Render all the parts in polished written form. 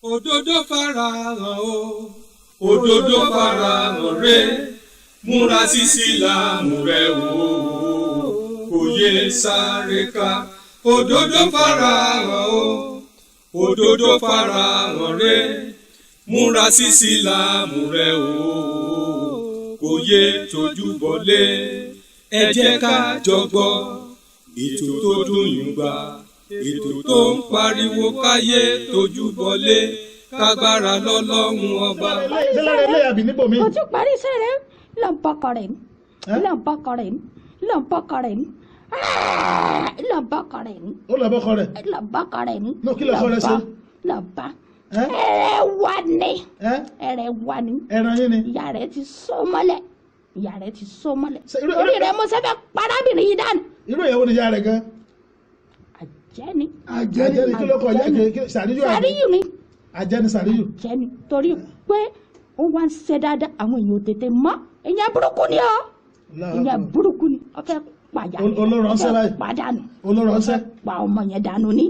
òdodo farahàn o òdodo farahàn rẹ múra sí sílámù rẹ o kò yẹ sáré ká òdodo farahàn o òdodo farahàn rẹ múra sí sílámù rẹ o kò yẹ tójú bọlé ẹ jẹ́ ká jọ gbọ́ ètò tó dùn yùn gbà ètò tó ń pariwo káyé tójú bọlé kágbára lọ́lọ́run ọba. kò tún parí sẹ́rẹ̀ lọ́npọ̀kọ̀rẹ̀ lọ́npọ̀kọ̀rẹ̀ lọ́npọ̀kọ̀rẹ̀ lọ́npọ̀kọ̀rẹ̀. ó lọ́bọ̀kọ̀rẹ̀. lọ́npọ̀kọ̀rẹ̀. no kí lọ́kọ̀rẹ̀ ṣe. lọ́npọ̀ ẹ̀rẹ̀ wà ní. ẹ̀rẹ̀ wà ní. ẹran yín ni. ìyá rẹ̀ ti so mọ́lẹ̀ ìyá rẹ̀ ti so mọ́lẹ̀ orí rẹ̀ mo sẹ́fẹ̀ parábìnrin yìí dànù. irú ìyàwó ni ìyá rẹ̀ gan. àjẹ́ni. àjẹ́ni kí ló kọ ìyá kí sàríyù àbí. sàríyù ni. àjẹ́ni sàríyù. àjẹ́ni torí pé ó wá ń ṣe dáadáa àwọn èèyàn ò tètè mọ̀ èèyàn burúkú ni ọ́ èèyàn burúkú ni ó fẹ́ pàjá olóró ọ̀sẹ̀ báyìí pàdánù olóró ọ̀sẹ̀ pa ọmọ yẹn dànù ni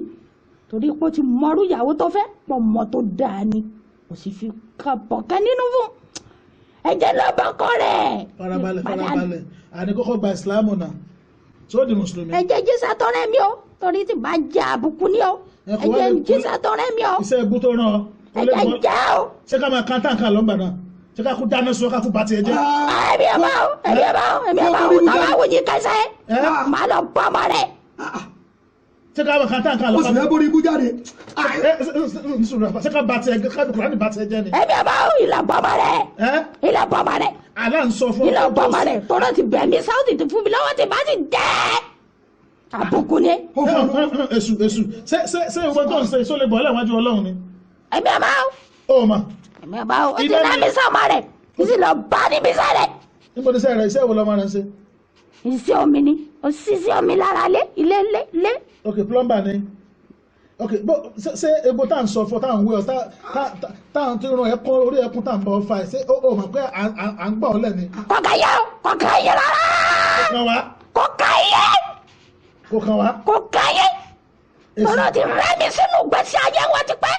torí pé ó ti mọrú ìyàwó tó fẹ́ pọ̀ mọ́ tó dáa ni kò sì fi kàn nínú fún ẹ̀jẹ̀ lọ bọkọ rẹ̀. farabalẹ̀ àní kọ́kọ́ gba ìsìlámù náà tó di mùsùlùmí. ẹ̀jẹ̀ jísà tọrẹ mi o torí tí bá jẹ àbùkù ni o ẹ̀jẹ̀ jísà tọrẹ mi o. iṣẹ́ ibú tó ràn ọ́. ẹ̀jẹ̀ jẹ́ o. ṣé ká máa kan táǹkà lọ́gbà náà ṣé ká kú dáná sọ ká kú bàtì ẹ̀jẹ̀. ẹ̀mí ọba o tọ́ba wòye kẹsẹ̀ máa lọ bọ́ ọmọ rẹ̀. ṣé ká máa kan táǹkà lọ́gbà náà. o sì lẹ́ borí ibú jáde. ṣé ká bàtì ẹ̀jẹ̀ ká kúrò ní bàtì ẹ̀jẹ̀ ni. ẹ̀mí ọba o ìlà bọ́mọ rẹ̀ ìlà bọ́mọ rẹ̀. àlá ń sọ fún ìlà bọ́mọ rẹ̀ tọ́lá ti bẹ̀ mí sáwọ́tì ti fún mi lọ́wọ́ ti bá ti dẹ́ àbùkù ni. èṣù ṣé ìwọ tó ń ṣe ìṣó lè bọ̀ ọ́lẹ́wájú ọlọ́run ni. ẹ̀mí ọba o. ó mà. ẹ̀mí ọba o ti ná mi sọ́mọ rẹ̀ kì í sì lọ bá níbi sáré. níbo ni sẹ́yìn rẹ̀ iṣẹ́ wo lọ́mọ rẹ̀ ń ṣe. iṣẹ́ omi ni o ṣiṣẹ́ omi lára lé ilé lé. ok plumber ni ok bó ṣe egbò tá à ń sọ fún tá à ń wé ọ tá à ń tó ràn ẹkún orí ẹkún tá à ń bọ fa ẹ ṣé ó mọ̀ pé à ń gbà ọ́ lẹ̀ ni. kọ̀ọ̀kan yẹ rárá. kò kàn wá. kọ̀ọ̀kan yẹ. kò kàn wá. kọ̀ọ̀kan yẹ. ọ̀rọ̀ ti rẹ́ mi sínú gbèsè ayé wọn ti pẹ́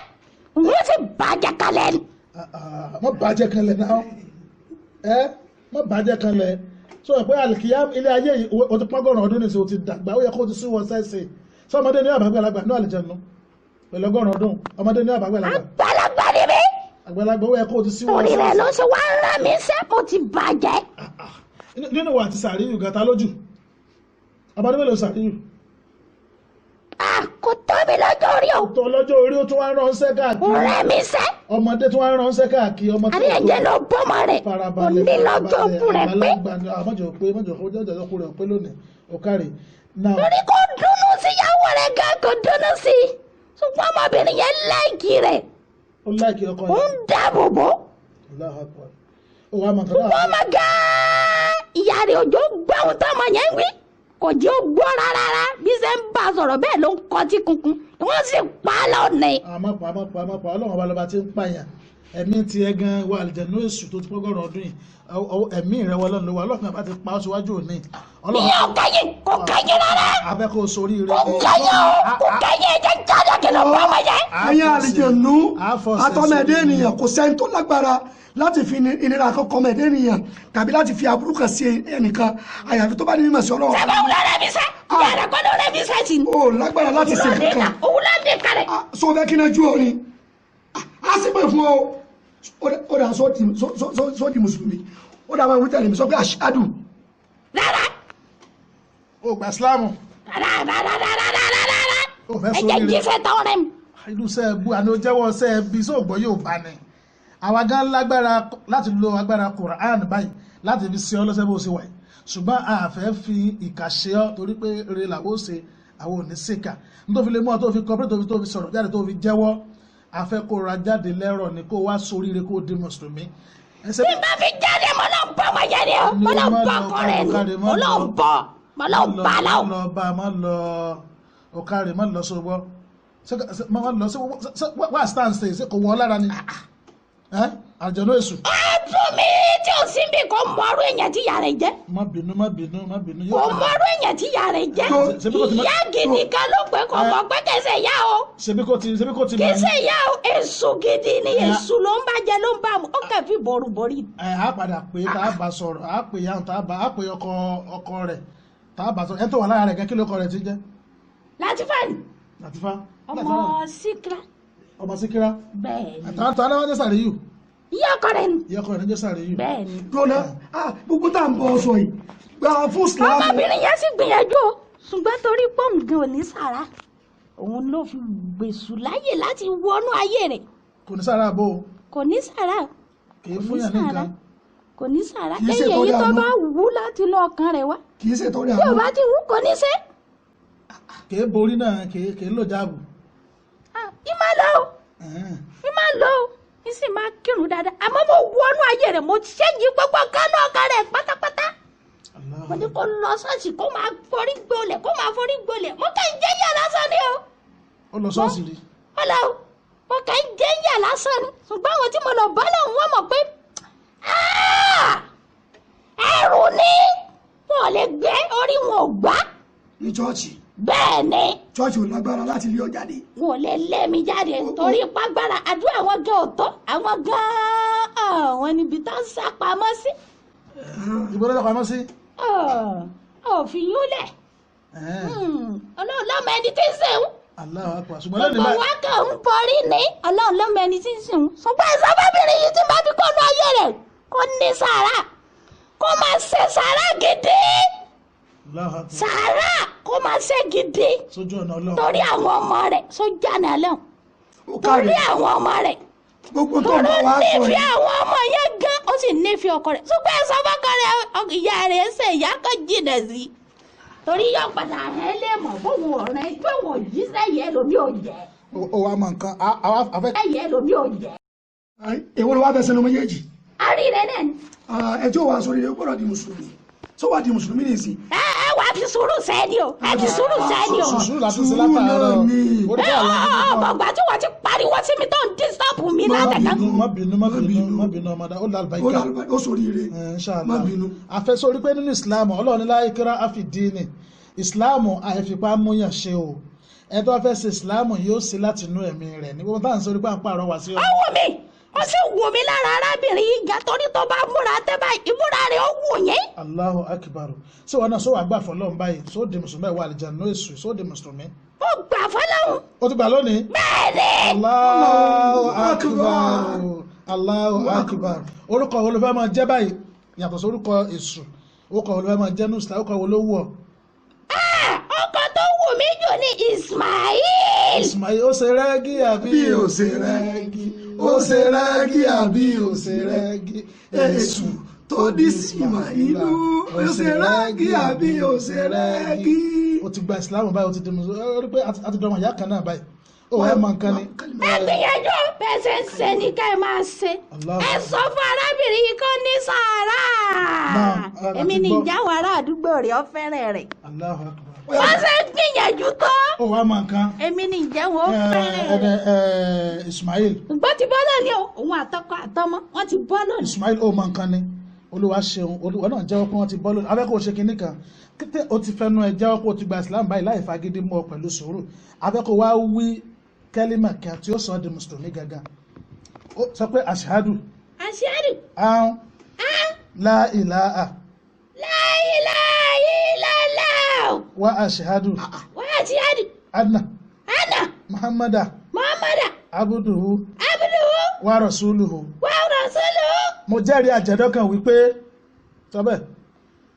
wọ́n ti bàjẹ́ kalẹ̀ ni. mọ bàjẹ́ kanlẹ̀ náà mọ bàjẹ́ kanlẹ̀ sọ pé àlìkìyà ilé ayé yìí o ti pọ́gọ́rùn ọdún nìṣẹ́ o ti dàgbà ó yẹ kó o ti sún wọn sẹ́sẹ̀ sọ ọmọdé ní àbágbàlagbà ní àlìjẹnu pẹ̀lú ọgọ́rùn ọdún ọmọdé ní àbágbàlagbà. àgbàlagbà ni mí. àgbàlagbà ó yẹ kó o ti sún wọn orí sẹ́sẹ̀. rẹ̀ ló ṣe wá ń rán mi sẹ́ mo ti bàjẹ́. nínú wa ti Sàríyù gàtà lójú ọmọdé mélòó Sàríyù. kò tó mi lọ́jọ́ orí o. tó lọ́jọ́ orí ó tún wá ránṣẹ́ káàkiri. ọ̀rẹ́ mi sẹ́. ọmọdé tún wá ránṣẹ́ káàkiri ọmọ tó. àní ẹ̀jẹ̀ ló bọ́mọ rẹ̀ ó ní lọ́jọ́ kú rẹ̀ pé. mọ́jọ kú rẹ̀ pé lónìí ọ̀kárì. torí kò dùnnú sí ìyàwó rẹ̀ gan kò dùnnú sí i ṣùgbọ́n ọmọbìnrin yẹn láìkì rẹ̀. ó láìkì ọkọ ó ń dáàbò bò. ṣùgbọ́n ọmọ gan-an ìyá rẹ̀ òjò gbọ́hùn tọ́mọ yẹn wí kò jẹ́ ó gbọ́ rárá bí ṣe ń bá a sọ̀rọ̀ bẹ́ẹ̀ ló ń kọtí kunkun wọ́n sì pa á lọ́nà. àmọ́ ọlọ́run ọba lọ́ba ti ń pààyàn ẹ̀mí ti ẹ gan wà àlìjẹ̀nú èṣù tó ti pọ́gọ́rùn ọdún yìí ẹ̀mí rẹ wọlé ló wà ọlọ́run àbá ti pa ọ́ síwájú òní. ìyá kò kẹ́yìn rárá. abẹ́ kò sórí rẹ. kò kẹ́yìn ẹ̀jẹ̀ jáde kí ló bá wọn jẹ́. ẹ̀yin àlìjẹ̀nú àtọmọdé ènìyàn kò sẹ́ni tó lágbára láti fi ìnira kan kọmọdé ènìyàn tàbí láti fi aburú kan sí ẹnìkan àyàfi tó bá ní mímọ̀ sí ọlọ́run. sábà wúlò rẹ bí sẹ́ yàrá gbọ́dọ̀ rẹ bí sẹ́ sí. o lágbára láti ṣe kankan. òwúlò dé kalẹ̀. sọ fẹ́ kí n ju ọ ni a sì pè fún ọ ó dà sọ di mùsùlùmí ó dà máa wí tẹ̀lé mi sọ pé àṣàdù. rárá. o gba Ìsìlámù. rárá. ẹ̀jẹ̀ jíṣẹ́ tọ́ rẹ̀ mi. ìlú sẹ́ẹ̀bù àná jẹ́wọ́ sẹ́ẹ̀bì sóògbọ́ yóò bá ní. àwa gan lágbára láti lo agbára Quran báyìí láti fi ṣe ọ lọ́sẹ̀ bó ṣe wà yìí ṣùgbọ́n a fẹ́ fi ìkà ṣe ọ torí pé eré làwọn ò ṣe àwọn ò ní ṣèkà nítorí fi lè mú ọ tó fi kọ́pẹ́rẹ́ tó fi sọ̀rọ̀ jáde tó fi jẹ́wọ́ a fẹ́ kó ra jáde lẹ́rọ̀ ni kó wá sóríire kó di mùsùlùmí. bí bá fi jáde mo lọ bọ ọmọ yẹn ni o mo lọ bọ ọkọ rẹ ni mo lọ bọ aláwọ. má lọ ọkàrẹ má lọ sọgbọ wá stand stay kò wọ lára ni àjọ̀nú èṣù. ọdún mi tí o sì ń bí kò mọ̀ọ́rọ̀ èèyàn tí ìyá rẹ̀ jẹ́. má bínú. kò mọ̀ọ́rọ̀ èèyàn tí ìyá rẹ̀ jẹ́. ìyá gidi kan ló pé kò mọ̀ pé kẹsẹ̀ ìyá o. ṣebí kò ti kẹsẹ̀ ìyá o èṣù gidi ni èṣù ló ń bàjẹ́ ló ń bà mú ó kẹ́ fi borí. a padà pé tá a bá sọ̀rọ̀ a pè yàn tá a pè ọkọ rẹ̀ tá a bá sọ̀rọ̀ ẹ tó wà lára rẹ̀ gan kí ló kọ rẹ̀ ti jẹ́. Latifa. ọmọ Síkírà. ọmọ Síkírà. bẹ́ẹ̀ni. àtàwọn aláwọ̀ jẹ́ Sàríyù. ìyá ọkọ rẹ̀ ni. ìyá ọkọ rẹ̀ jẹ́ Sàríyù. bẹ́ẹ̀ni. lọ́nà gbogbo tá à ń bọ̀ sọ yìí gba fún Islam. ọmọbìnrin yẹn sì gbìyànjú o ṣùgbọ́n torí pọ́ǹgì ò ní sàrà òun ló fi gbèsù láyè láti wọnú ayé rẹ̀. kò ní sára bò ó. kò ní sàrà. kì í fún yàn ní nǹkan. kò ní sàrà lẹ́yìn èyí tó bá wù láti lọ ọkàn rẹ̀ wá. kì í ṣe tọ́lẹ̀ tí ò bá ti wù kò ní ṣe. kì í borí náà kì í lò jáàbù. ìmọ̀ lọ o ní sì máa kírun dáadáa àmọ́ mo wọnú ayé rẹ̀ mo ṣẹ́yìn gbogbo kánú ọkàn rẹ̀ pátápátá. mo ní kó lọ ṣọ́ọ̀ṣì kó máa forí gbolẹ̀ mo kàn ń jẹ́ yà lásán ni o. ó lọ ṣọ́ọ̀ṣì rí. mo kàn ń jẹ́ yà lásán ni ṣùgbọ́n àwọn tí mo lọ bá náà wọ́n mọ̀ pé ẹrù ni wọn ò lè gbé orí wọn ò gbá. ní chọ́ọ̀chì. bẹ́ẹ̀ ni. chọ́ọ̀chì ò lágbára láti lé ọ jáde. wọn ò lè lé mi jáde torí pàgbára àdúrà àwọn gan ò tó àwọn gan àwọn níbi tá ń sá pamọ́ sí. ìbò lọ́dọ̀ pamọ́ sí. òfin yóò lẹ̀ ọlọ́run lọ́mọ ẹni tí ń sẹ́wọ̀n. Allahu Akbar ṣùgbọ́n lẹ́nu gbogbo wa kàn ń borí ní ọlọ́run lọ́mọ ẹni tí ń sẹ́wọ̀n. ṣùgbọ́n ìsọfọ́bìnrin yìí ti máa fi kọ́nu ayé rẹ̀ kó ní sàrà kó máa ṣe sàrà gidi. sàrà kó máa ṣe gidi. sójú ọ̀nà ọlọ́run. torí àwọn ọmọ rẹ̀ sójú ọ̀nà ọlọ́run. torí àwọn ọmọ rẹ̀. gbogbo tó ń bá wa sọ yìí. nífẹ̀ẹ́ àwọn ọmọ yẹn gan ó sì nífẹ̀ẹ́ ọkọ rẹ̀ ṣùgbọ́n ẹ sọ fọ́kọ rẹ̀ ìyá rẹ̀ ṣe ìyá kan jìnà sí i. torí yọ padà ẹ lè mọ̀ bóun ọ̀rẹ́ pé wọ́n yí sẹ́yìn ẹlòmí ò jẹ́. ó wàá mọ nǹkan afẹ́. ẹ̀yìn ẹlòmí ò jẹ́. èwo ló wá fẹ́ sẹ́nu méjèèjì. àríre náà ni. ẹjọ́ wa sọ rere gbọ́dọ̀ di mùsùlùmí tó wà di mùsùlùmí ní ìsìn. ẹ wà á fi sùúrù sẹ́ni o ẹ fi sùúrù sẹ́ni o. sùúrù láti ṣe látàárọ̀. ọgbà tí wọ́n ti pariwo sí mi tó ń dísítọ́pù mi látẹ̀ká. má bínú ọmọdé ó lálùbáyíká. ó sóríire. má bínú. àfẹsórí pé nínú ìsìláàmù ọlọ́run la ikraha fid-din ìsìláàmù àìfipá múyàn ṣe o ẹni tó fẹ́ ṣe ìsìláàmù yóò ṣe láti inú ẹ̀mí rẹ̀ ní gbogbo táwọn sórí pé à ń pààrọ̀ wá sí ọ. ó wù mí ó sì wù mí lára arábìnrin yìí ga torí tó bá múra tẹ́ báyìí ìmúra rẹ̀ ó wù yín. Allahu akbar ṣé wọn náà sọ wàá gbà fọlọ́run báyìí sọ di mùsùlùmí ẹ̀ wà àlìjánnà èṣù sọ di mùsùlùmí. ó gbà fọlọ́run. ó ti gbà lónìí. bẹ́ẹ̀ni. Allahu akbar Allahu akbar orúkọ wo ló fẹ́ máa jẹ́ báyìí yàtọ̀ sí orúkọ èṣù orúkọ wo ló fẹ́ máa jẹ́ nùsùlá orúkọ wo ló wù ọ́. ọkọ tó wù mí jù ní Ismail. Ismail ó ṣe rẹ́gí àbí ó ṣe rẹ́gí ó ṣe rẹ́gí àbí ó ṣe rẹ́gí èṣù tó di Ismailu ó ṣe rẹ́gí àbí ó ṣe rẹ́gí. ó ti gba ìsìlámù báyìí ó ti di mùsùlùmí ó rí pé a ti dọmọ ìyá kan náà báyìí ó wà á mọ nǹkan ni. ẹ gbìyànjú bẹ́ẹ̀ ṣe ń ṣe ní ká ẹ máa ṣe ẹ sọ fún arábìnrin yìí kó ní sàárà èmi ní ìjáwọ̀ ará àdúgbò rẹ̀ ọ fẹ́rẹ̀ rẹ̀ wọ́n ṣe ń gbìyànjú tó ó wà á mọ nǹkan. èmi ní ìjáwọ̀ fẹ́rẹ̀ rẹ̀. Ismail. gbọ́ ti bọ́ lónìí o òun àtọkọ àtọmọ wọ́n ti bọ́ lónìí. Ismail ó mọ nǹkan ni olúwa ṣeun olúwa náà jẹ́wọ́ pé wọ́n ti bọ́ lónìí abẹ́kọ̀ ṣe kinní kan kété o ti fẹnu ẹ jẹ́wọ́ pé o ti gba Islam báyìí láì fagídí mọ́ pẹ̀lú sùúrù abẹ́kọ̀ wá wí kẹ́límà kan tí ó sọ ọ́ di mùsùlùmí gangan ó sọ pé ashhadu. ashhadu. an la ilaha. la ilaha illallah. wa ashhadu. wa ashhadu. anna. muhammada. abduhu. wa rasuluhu. mo jẹ́rìí àjẹ́dọ́kàn wípé sọ́bẹ̀.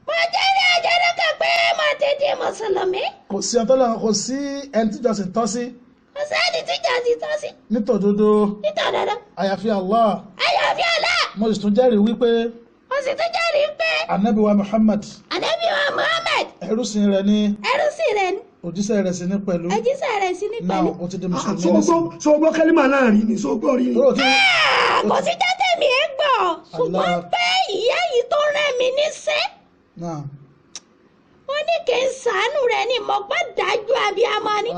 mo jẹ́rìí àjẹ́dọ́kàn pé mo ti di mùsùlùmí. kò sí ọtọ́lọ́run kò sí ẹni tíjọsìn tọ́ sí. kò sẹ́ni tíjọsìn tọ́ sí. nítòdodo. àyàfi Allah. mo sì tún jẹ́rìí wípé. Ànábì wa Muhammad. ẹrúsìn rẹ̀ ni. òjíṣẹ́ rẹ̀ sí ní pẹ̀lú. náà o ti di mùsùlùmí lẹ́sìn. sọgbọ́ kẹ́límà náà rí ni sọgbọ́ rí ni. kò sí jáde mi ẹ gbọ́ ṣùgbọ́n pé ìyá yìí tó rẹ́ mi níṣẹ́. wọ́n ní kí n ṣàánú rẹ̀ ni mo gbọ́ dájú abiyamọ ni.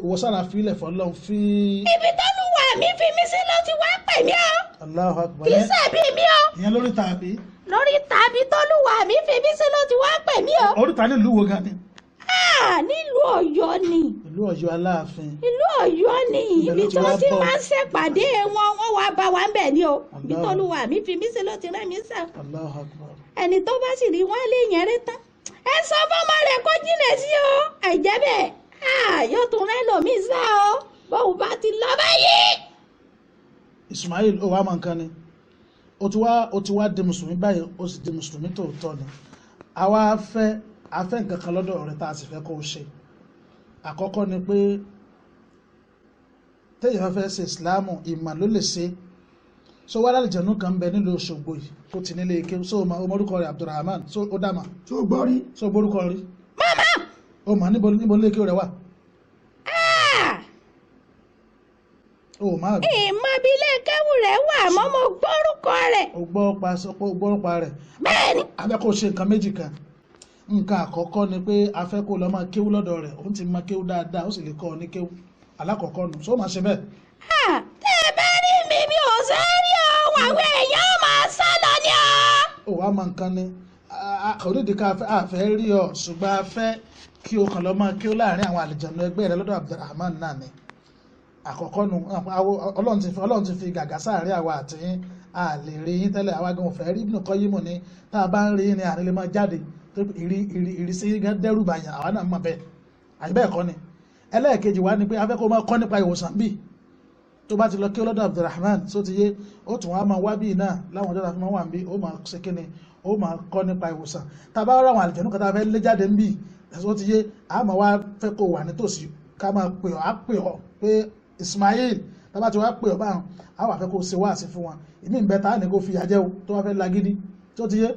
wọ́n sára fílẹ̀ fọlọ́n fi. ibi tó lù wà mí fi mí sí ló ti wá pè mí o. Allahu Akbar. kì í ṣẹ̀bi mi o. ìyẹn lórí tàbí. lórí tàbí tólúwa mi fi mí sí ló ti wá pè mí o. oríta nílùú wo gan ni. nílùú Ọ̀yọ́ ni. ìlú Ọ̀yọ́ Aláàfin. ìlú Ọ̀yọ́ ni ibi tí wọ́n ti máa ń ṣèpàdé wọn wọ́n wá bá wa ń bẹ̀ ni o. ibi tólúwa mi fi mí sí ló ti rẹ́ mi sẹ́. Allahu Akbar. ẹni tó bá sì rí wọn lè yẹn rí tán. ẹ sọ fọmọ rẹ kó jìnnà sí o. àìjẹ́ bẹ́ẹ̀ yóò tún rẹ́ lòmí sá o. bóun bá ti lọ báyìí. Ismail ó wàá mọ nǹkan ni ó ti wá di mùsùlùmí báyìí ó sì di mùsùlùmí tòótọ́ ni àwa afẹ́ nǹkan kan lọ́dọ̀ rẹ̀ tá a sì fẹ́ kó o ṣe àkọ́kọ́ ni pé téèyàn fẹ́ ṣe ìsìláàmù ìmọ̀ ló lè ṣe so wá lálejànú kan bẹ nílùú Òṣogbo yìí tó ti nílé ike so ọmọdúkọ rẹ̀ Abdulrahman so ó dàmà tó gbọ́ rí so gbórúkọ rí mama ó mà níbo nílé ike rẹ̀ wà ó má bí. ìmọ̀ bí ilé kẹ́wù rẹ̀ wà mọ́ mo gbórúkọ rẹ̀. ó gbọ́ pa rẹ̀. bẹ́ẹ̀ni. a fẹ́ kó ṣe nǹkan méjì kan nǹkan àkọ́kọ́ ni pé a fẹ́ kó lọ máa kéwú lọ́dọ̀ rẹ̀ òun ti máa kéwú dáadáa ó sì lè kọ́ ọ ní kéwú alákọ̀ọ́kọ́ nù só máa ṣe bẹ́ẹ̀. tẹ́ ẹ bá rí mi ò sẹ́ rí ohun àwọn èèyàn máa sá lọ ni ọ. ó wàá mọ nǹkan ni àkọ́dédé ká àfẹ́ rí ọ ṣùgbọ́n a fẹ́ kí o kàn lọ máa kéwú láàrin àwọn àlejànú ẹgbẹ́ rẹ lọ́dọ̀ Abdulrahman náà ni àkọ́kọ́ nu Ọlọ́run ti fi gàgà sáàrin àwa àti yín a lè rí yín tẹ́lẹ̀ àwa gan òfẹ́ rí Ibn Qayyim ní tá a bá ń rí yín ni àní lè máa jáde ìrísí gan dẹ́rù bàyàn àwa náà mọ̀ bẹ́ẹ̀ àyè bẹ́ẹ̀ kọ́ ni ẹlẹ́ẹ̀kejì wa ni pé a fẹ́ kó máa kọ́ nípa ìwòsàn bíi tó bá ti lọ kí ọlọ́dọ̀ Abdulrahman tó ti yé ó tún wá máa wá bíi náà láwọn ọjọ́ láti máa wà bí ó máa ṣe kíni ó máa kọ́ nípa ìwòsàn tá a bá rà àwọn àlùjànnú kan tá a fẹ́ lé jáde ń bì tó ti yé a máa wá fẹ́ kó wà nítòsí ká máa pè ọ́ á pè ọ́ pé Ismail tá a bá ti wá pè ọ́ báwọn a wà fẹ́ kó ṣe wáàsí fún wọn ìmí ń bẹ tá a ní kó fi yà jẹ́ o tó wá fẹ́ lagídí tó ti yé.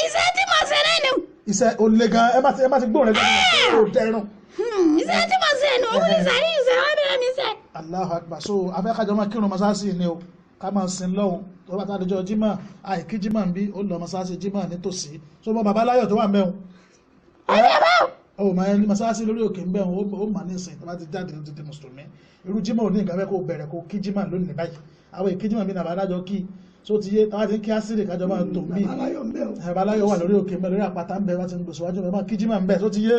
iṣẹ́ tí mo ṣe náà ni. iṣẹ́ olè gan ẹ bá ti gbóhùn rẹ lọ́wọ́ ó dẹrùn. iṣẹ́ tí mo ṣe nù òun ìṣàrí ìṣẹ́ wọn bẹ̀rẹ̀ mi ṣe. Allahu Akbar so afẹ́kájọ máa kírun masáàsì ni o ká máa sin lọ́hùn tó bá tàdéjọ́ jímọ̀ àìkí jímọ̀ ń bí ó lọ masáàsì jímọ̀ nítòsí so mọ bàbá láyọ̀ tó wà ń bẹ̀hùn. ó máa ní masáàsì lórí òkè ń bẹ̀hùn ó mà ní ìsìn tó bá ti jáde ní títí mùsùlùmí irú jímọ̀ ò ní nǹkan fẹ́ kó bẹ̀rẹ̀ kó kí jímọ̀ lónìí báyìí àwọn èkí jímọ̀ bí nàbà adájọ́ kí so ti yé táwa ti ń kí ásírì kájọ máa tó bí bàbá láyọ̀ wà lórí òkè ń bẹ lórí àpáta ń bẹ wá ti ń gbèsòwájú ẹ máa kí jímọ̀ ń bẹ so ti yé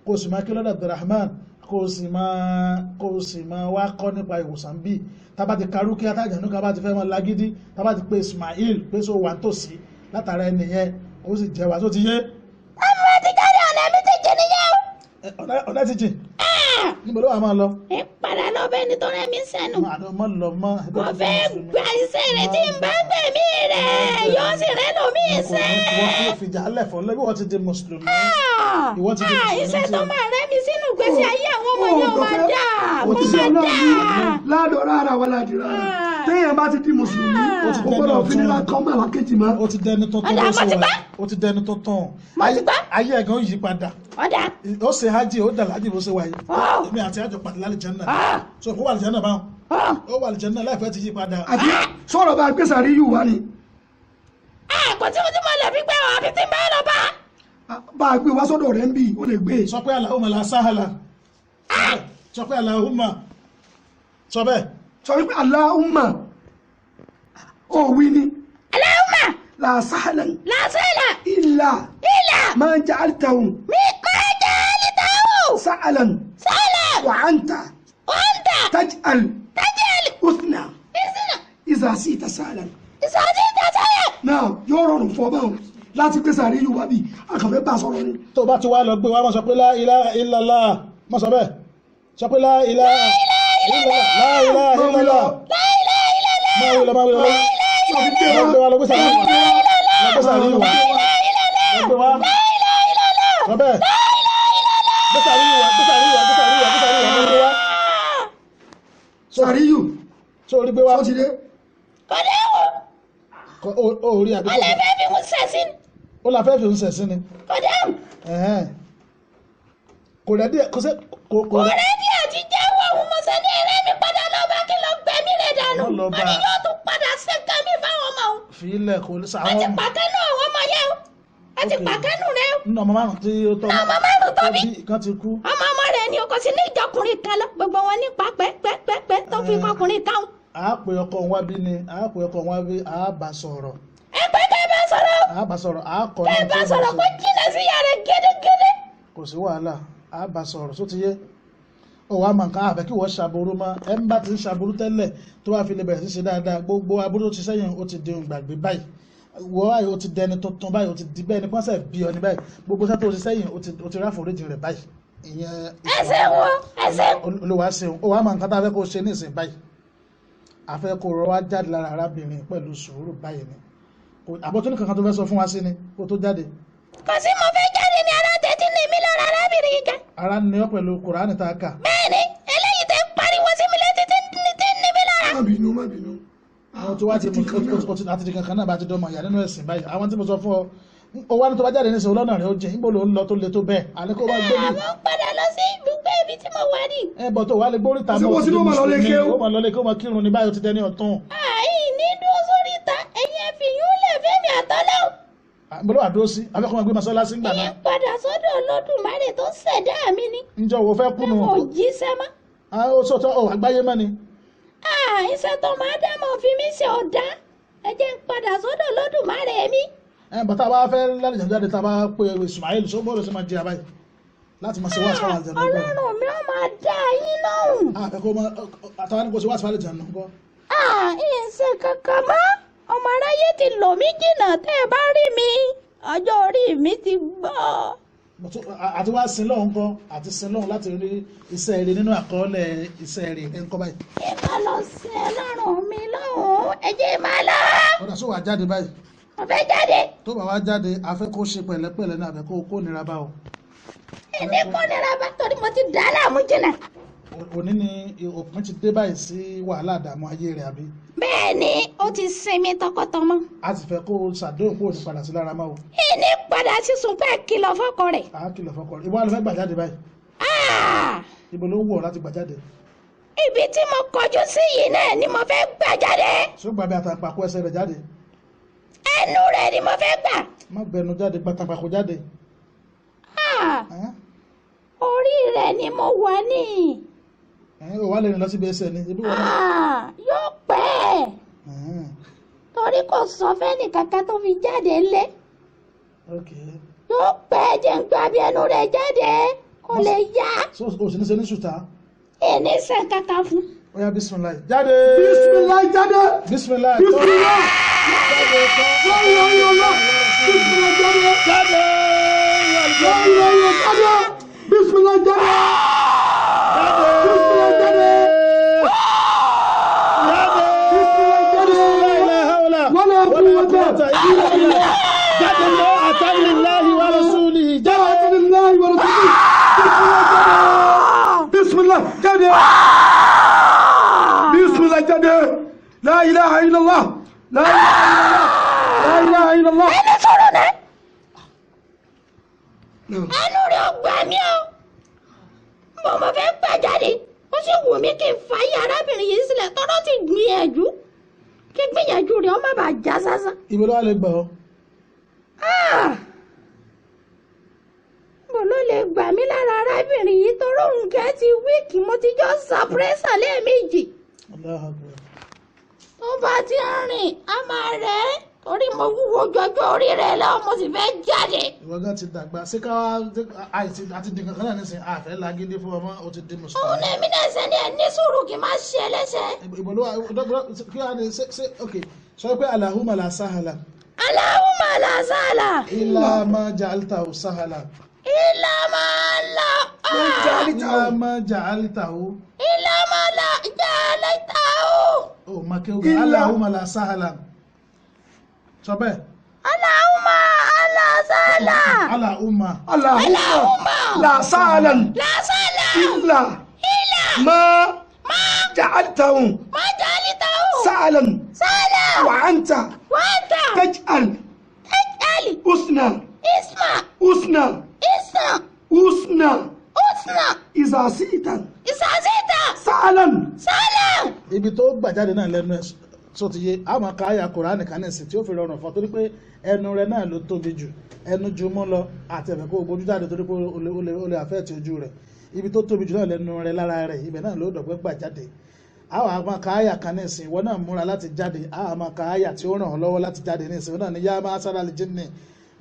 kó sì máa kí lọ́dọ̀ Abdulrahman kó sì máa wá kọ́ nípa ìwòsàn bíi tábà ti karú kí atájànú ká bá ti fẹ́ máa lágídí tábà ti pé Ismail pé so wà tòsí látara ẹni yẹn ó sì jẹ́ wá tó ti yé. ọmọ ti jáde ọ̀nà mi ti jẹ nìyẹn. ọ̀nà ti jìn níbo ló wà máa lọ. ẹ padà lọ bẹ́ẹ̀ ni tó rẹ́ mi sẹ́nu. mọ lọ mọ. mo fẹ́ gba iṣẹ́ rẹ̀ tí n bá gbẹ̀mí rẹ̀ yóò sì rẹ́ lómi iṣẹ́. wọ́n kò fìjà lẹ̀ fọ́ lẹ́bí wọ́n ti di mùsùlùmí. iṣẹ́ tó máa rẹ́ mi sínú gbèsè ayé àwọn ọmọ yẹn máa dà máa dà. ládọ̀ọ́rá ara wa láti rà téèyàn bá ti di mùsùlùmí ó gbọ́dọ̀ fi nílá kọ́mọ̀ lákejì mọ́. ó ti dẹni tó tán ló ṣe wà ó ti dẹni tó tán ayé ẹ̀gán yí padà ó ṣe hajj ó dà lájì bó ṣe wà yìí èmi àti àjọ pàdé lálẹ́ jẹ́nà so kó wà lẹ́ jẹ́nà báwọn ó wà lẹ́ jẹ́nà láìpẹ́ ti yí padà. àti sọ̀rọ̀ bá gbé sàrí yù wá ni. kò tí mo ti mọ lẹ́bí pé àbí tí ń bá lọ bá. bá a gbé wá sọ́dọ̀ rẹ̀ ń bì ó lè gbé. sọ pé Allahumma la sahala sọ pé Allahumma sọ bẹ́ẹ̀. sọ wípé Allahumma ó wí ni. Allahumma. la sahlan. la sahlan. illa. ma ja'altahu. sahlan. wa anta. taj'al. usna. iza sita sahlan. náà yóò rọrùn fọ́ báwọn láti gbé sàrí yìí wá bí akànfẹ́ bá sọ̀rọ̀ ni. tó bá ti wá lọ gbé wá máa sọ pé la ilaha illallah máa sọ bẹ́ẹ̀ sọ pé la ilaha illallah la ilaha illallah máa wí lọ máa wí lọ lọ gbé wá lọ gbé sàrí yìí wá lọ gbé sàrí yìí wá lọ gbé wá sọ bẹ́ẹ̀ gbé sàrí yìí wá gbé sàrí yìí wá gbé sàrí yìí wá gbé sàrí yìí wá gbé wá. sàrí yìí sórí gbé wá. ó ti dé. ó rí àbíkọ́. ó lè fẹ́ fi mú sẹ́sìn. ó la fẹ́ fi ń sẹ̀sìn ni. kódà. kò rẹ̀ díẹ̀ kò sẹ́ kò rẹ̀ díẹ̀ àti jẹ́wọ́ òun mo ṣe ní eré mi padà lọ bá kí lọ gbẹ̀mí rẹ̀ dànù. wọ́n ní yóò tún padà ṣe nǹkan mi fáwọn ọmọ òun. fi ilẹ̀ kò lè sàwọn. a ti pàkánù àwọn ọmọ yẹn o a ti pàkánù rẹ o. nínú ọmọ márùn tí ó tọ́ ọmọ márùn tó bí. kan ti kú. ọmọ rẹ̀ ni o kò sí ní ìjọkùnrin kan lọ gbogbo wọn ní pa pẹ́pẹ́pẹ́ tó fi kọkùnrin kan. àápè ọkọ wa bí ni àápè ọkọ wa bí àábà sọ̀rọ̀. ẹ pé kẹ́ ẹ bá sọ̀rọ̀. àábà sọ̀rọ̀ àákọ́ kẹ́ ẹ bá sọ̀rọ̀ kó jìnnà sí yàrá gẹ́dẹ́gẹ́dẹ́. kò sí wàhálà àábà sọ̀rọ̀ só ti yé ó wàá mọ̀ nǹkan àfẹ́ kí wọ́n ṣàbùrú mọ́ ẹ̀ ń bá ti ń ṣàbùrú tẹ́lẹ̀ tó wàá fi lè bẹ̀rẹ̀ sí ṣe dáadáa gbogbo aburú tó ti sẹ́yìn ó ti di gbàgbé báyìí wọ́n báyìí ó ti dẹni tuntun báyìí ó ti di bẹ́ẹ̀ ni pọ́nsẹ̀ bí ọ ní báyìí gbogbo sẹ́tò ó ti sẹ́yìn ó ti ráforíjì rẹ̀ báyìí ìyẹn ẹsẹ̀ wo ẹsẹ̀. olùwà ṣeun ó wàá mọ̀ nǹkan tá a fẹ́ kó ṣe ní ìsìn báyìí a fẹ́ kó rọ wá jáde lára arábìnrin pẹ̀lú sùúrù báyìí ni àbọ̀tún ní kankan tó fẹ́ sọ fún wa sí ni kó tó jáde. kò sí mo fẹ́ jáde ní ara tètè ní mi lára arábìnrin yìí kan. ara ni ọ pẹ̀lú kùránì tá a kà. bẹ́ẹ̀ni eléyìí tẹ pariwo sí mi létí tí ní mi lára. má bínú má bínú. àwọn tó wá ti àti di kankan náà bá ti dọ́mọ ìyá nínú ẹ̀sìn báyìí àwọn tí mo sọ fún ọ wá ní tó bá jáde ní sèwọ́n lọ́nà rẹ̀ ó jẹ́ níbo ló ń lọ tó le tó bẹ́ẹ̀ àní kó wá gbé mi. àwọn padà lọ sí ibùgbé ibi tí mo wà ní. ẹ bọ̀ tó wà lè gbórí ta Ṣé wọ́n sì ló máa lọ lé kéwú? ó máa lọ lé kéwú máa kírun ní báyìí ó ti dẹni ọ̀tún. àì ní dúró sórí ìta ẹ̀yìn ẹ̀fì yún lè fẹ́mi àtọ́lọ́. mo ló wà dúró sí abẹ́kọ́ máa gbé mọ́sálásí ńgbà náà. ìyẹn padà sọ́dọ̀ Olódùmarè tó ṣẹ̀dá mi ní. ǹjọ́ wo fẹ́ kúnnù. mo jíṣẹ́ mọ́. ó sọ̀tọ̀ ọ̀ àgbáyé mọ́ ni. iṣẹ́ tó máa dá mọ́ fi mí ṣe ọ̀dá ẹ jẹ́ ń padà sọ́dọ̀ Olódùmarè mi. bàtà bá fẹ́ lálejò jáde tá a bá pe Ismail sọ bọ́ọ̀lù sí máa jẹ abáyé láti máa ṣe wá àṣà àjẹnú gbọ́. Ọlọ́run mi ò máa dá yín lóhùn. àtàwọn kò ṣe wá àṣà àjẹnú gbọ́. ìṣe kankan mọ́ ọmọ aráyé ti lò mí jìnnà tẹ́ ẹ bá rí mi ọjọ́ orí mi ti gbọ́. àti wá sin lọ́hùn kọ́ àti sin lọ́hùn láti rí iṣẹ́ rere nínú àkọọ́lẹ̀ iṣẹ́ rere ẹ̀ ń kọ́ báyìí. ẹ máa lọ sí Ọlọ́run mi lọ́hùn ẹ jẹ́ máa lọ. ọ̀dà sọ wà jáde báyìí. mo fẹ́ jáde. tó bá wá jáde afẹ́ kó ṣe pẹ̀lẹ́pẹ̀lẹ́ náà àbẹ̀ kó nira bá o. ẹni kò nira bá torí mo ti dá láàmú jìnnà. òní ni òpin ti dé báyìí sí wàhálà àdàmú ayé rẹ̀ àbí. bẹ́ẹ̀ ni ó ti sinmi tọkọtọmọ. a sì fẹ́ kó ṣàdéhùn kó o ní padà sí lára máa o. ìní padà sísun pé kìlọ̀ fọ́kọ rẹ̀. a kìlọ̀ fọkọ rẹ̀ ìwọ ló fẹ́ gbà jáde báyìí. ibo ló wù ọ́ láti gbà jáde. ibi tí mo kọjú sí yìí náà ni mo fẹ́ gbà jáde. ṣùgbọ́n àbí àtàpàkò ẹsẹ̀ rẹ̀ jáde. ẹnu rẹ̀ ni mo fẹ́ gbà. má bẹnu jáde gbàtàpàkò jáde. orí rẹ̀ ni mo wà ní. ò wá lè rìn lọ síbi ẹsẹ̀ ni ibi wọn náà. yóò pẹ́ torí kò sọ fẹ́ni kankan tó fi jáde lé. yóò pẹ́ jẹ́ ń gbà bí ẹnu rẹ̀ jáde kò lè yá. o sì ní ṣe ní ṣùtá. ẹni sẹ́ kankan fún. ó yá bisimilayi jáde. bisimilayi jáde. bisimilayi bisimilayi. bisimilayi jáde. bisimilayi jáde. لا إله إلا الله لا إله إلا الله ẹni sọ̀rọ̀ náà ẹnu rẹ̀ ọgbà mi o mo fẹ́ gbà jáde ó sì wù mí kí n fa iye arábìnrin yìí sílẹ̀ tọ́lọ́ ti gbìyànjú kí gbìyànjú rẹ̀ ó má bàa já sásán. ibo ló wà lè gbà ọ́. mo ló lè gbà mí lára arábìnrin yìí tọ́rọ̀ nǹkan ti wíìkì mo ti jọ sàpírẹ́sà lẹ́ẹ̀mejì. tó bá ti rìn á máa rẹ̀ torí mo wúwo jọjọ orí rẹ̀ lọ mo sì fẹ́ jáde. ìwọ gan ti dàgbà sí ká àti di kankan náà nísìnyí àfẹ́ lágídí fún ọmọ o ti di mùsùlùmí. òun èmi náà ṣe ní ẹni sùúrù kí n má ṣe ẹlẹ́ṣẹ̀. ìbò ló wà kí wàá ní ṣe ok sọ pé Allahumma la sahala. Allahumma la sahala. illa ma ja'altahu sahala. illa ma la. illa ma ja'altahu. illa ma la ja'altahu. o ma kí o gbà Allahumma la sahala. sọ bẹ́ẹ̀. Allahumma la sahala. Allahumma. Allahumma la sahala. la sahala. illa ma ja'altahu. ما جعلته سهلا سهلا وأنت وأنت تجعل أسنى اسمع أسنى اسمع أسنى اسمع إذا سئت إذا زيت سهلا سهلا. ibi tó gbà jáde náà lẹ́nu ẹ̀ sọ ti yé àwọn kan àyà Kùránì kan nìsín tí ó fi rọrùn fún torí pé ẹnu rẹ̀ náà ló tóbi jù ẹnu ju mú lọ àti ẹ̀fẹ̀ kó gbójú jáde torí pé ó lè àfẹ́ ti ojú rẹ̀ ibi tó tóbi jù náà lẹ́nu rẹ̀ lára rẹ̀ ibẹ̀ náà ló dọ̀gbẹ́ gbà jáde àwọn àmọ́ ka àyà kan ní ìsìn ìwọ náà múra láti jáde àwọn àmọ́ ka àyà tí ó ràn ọ́ lọ́wọ́ láti jáde ní ìsìn ìwọ náà ní yá máa sára lè jinni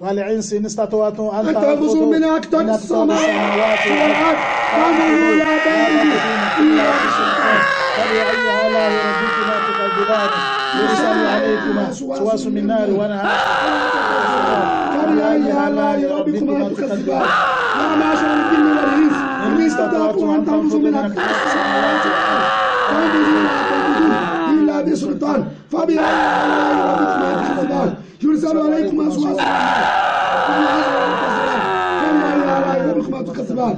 wal insi in istata'tum an tanfuzu min aqtari as-samawati wal ardi fanfuzu la tanfuzuna illa bisultan فبأي آلاء ربكما تكذبان يرسل عليكما شواظ من نار ونهار فبأي آلاء ربكما تكذبان يا معشر الجن والإنس إن استطعتم أن تنفذوا من أقطار السماوات والأرض فانفذوا لا تنفذون إلا بسلطان فبأي آلاء ربكما تكذبان يرسل عليكما شواظ من نار فبأي آلاء ربكما تكذبان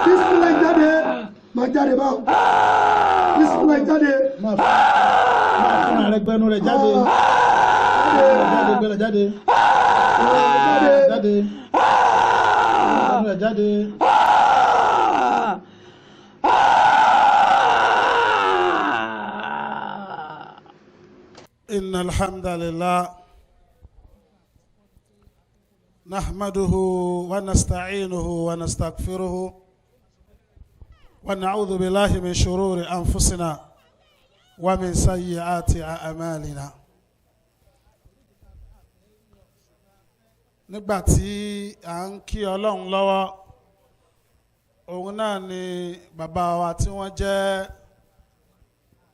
bisimilayi jáde máa jáde báwo bisimilayi jáde. máa fún ààrẹ gbẹnu rẹ jáde jáde gbẹnu jáde jáde gbẹnu rẹ jáde. إن الحمد لله نحمده ونستعينه ونستغفره ونعوذ بالله من شرور أنفسنا ومن سيئات أعمالنا. nígbà tí à ń kí Ọlọ́run lọ́wọ́ òun náà ni bàbá wa tí wọ́n jẹ́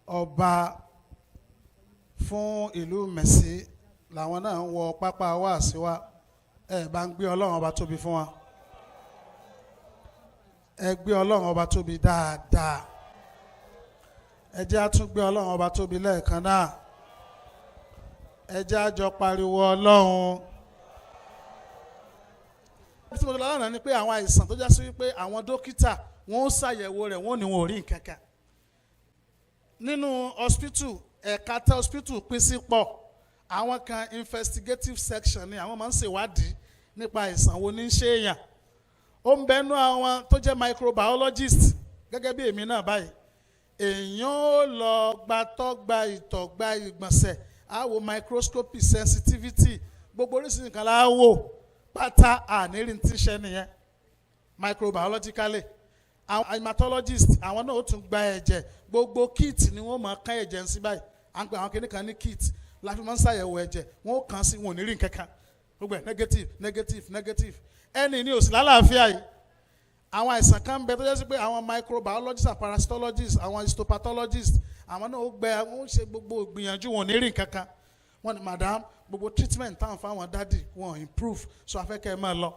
ọba fún ìlú Mẹ̀sí làwọn náà ń wọ pápá wáàsí wa. Ẹ bá ń gbé Ọlọ́run ọba tóbi fún wa, ẹ gbé Ọlọ́run ọba tóbi dáadáa, ẹ jẹ́ á tún gbé Ọlọ́run ọba tóbi lẹ́ẹ̀kan náà, ẹ jẹ́ á jọ pariwo Ọlọ́run. Tí mo lọ́la náà ni pé àwọn àìsàn tó já sí wípé àwọn dókítà wọ́n ń ṣàyẹ̀wò rẹ̀ wọ́n ní wọn ò rí nǹkan kan nínú hospital ẹ̀ka tẹ́ hospital pín sí pọ̀. Àwọn kan investigative section ni àwọn máa ń ṣèwádìí nípa àìsàn wo ní í ṣe èèyàn. Ó ń bẹnu àwọn tó jẹ́ microbiologist gẹ́gẹ́ bí èmi náà báyìí. Èèyàn ó lọ gbatọ́ gba ìtọ̀ gba ìgbọ̀nsẹ̀ á wo microscopy sensitivity gbogbo oríṣiríṣi nǹkan la wò pátá ànírín tí ń ṣe nìyẹn microbiologically. Àwọn hematologist àwọn náà ó tún gba ẹ̀jẹ̀ gbogbo kit ni wọ́n máa kán ẹ̀jẹ̀ sí báyìí à ń pè àwọn kìnnìkan ní kit láti máa ń ṣàyẹ̀wò ẹ̀jẹ̀ wọn ó kàn sí wọn ò ní rí nǹkankan gbogbo ẹ̀ negative ẹni ní òsì lálàáfíà yìí. Àwọn àìsàn kan ń bẹ tó jẹ́ sí pé àwọn microbiologists and parasitologists àwọn histopathologists àwọn náà ó gbẹ wọn ó ṣe gbogbo ìgbìyànjú wọn ò ní rí nǹkankan. Wọ́n ní madam gbogbo treatment táwọn fáwọn dádì wọn improve so afẹ́kẹ́ ẹ máa lọ.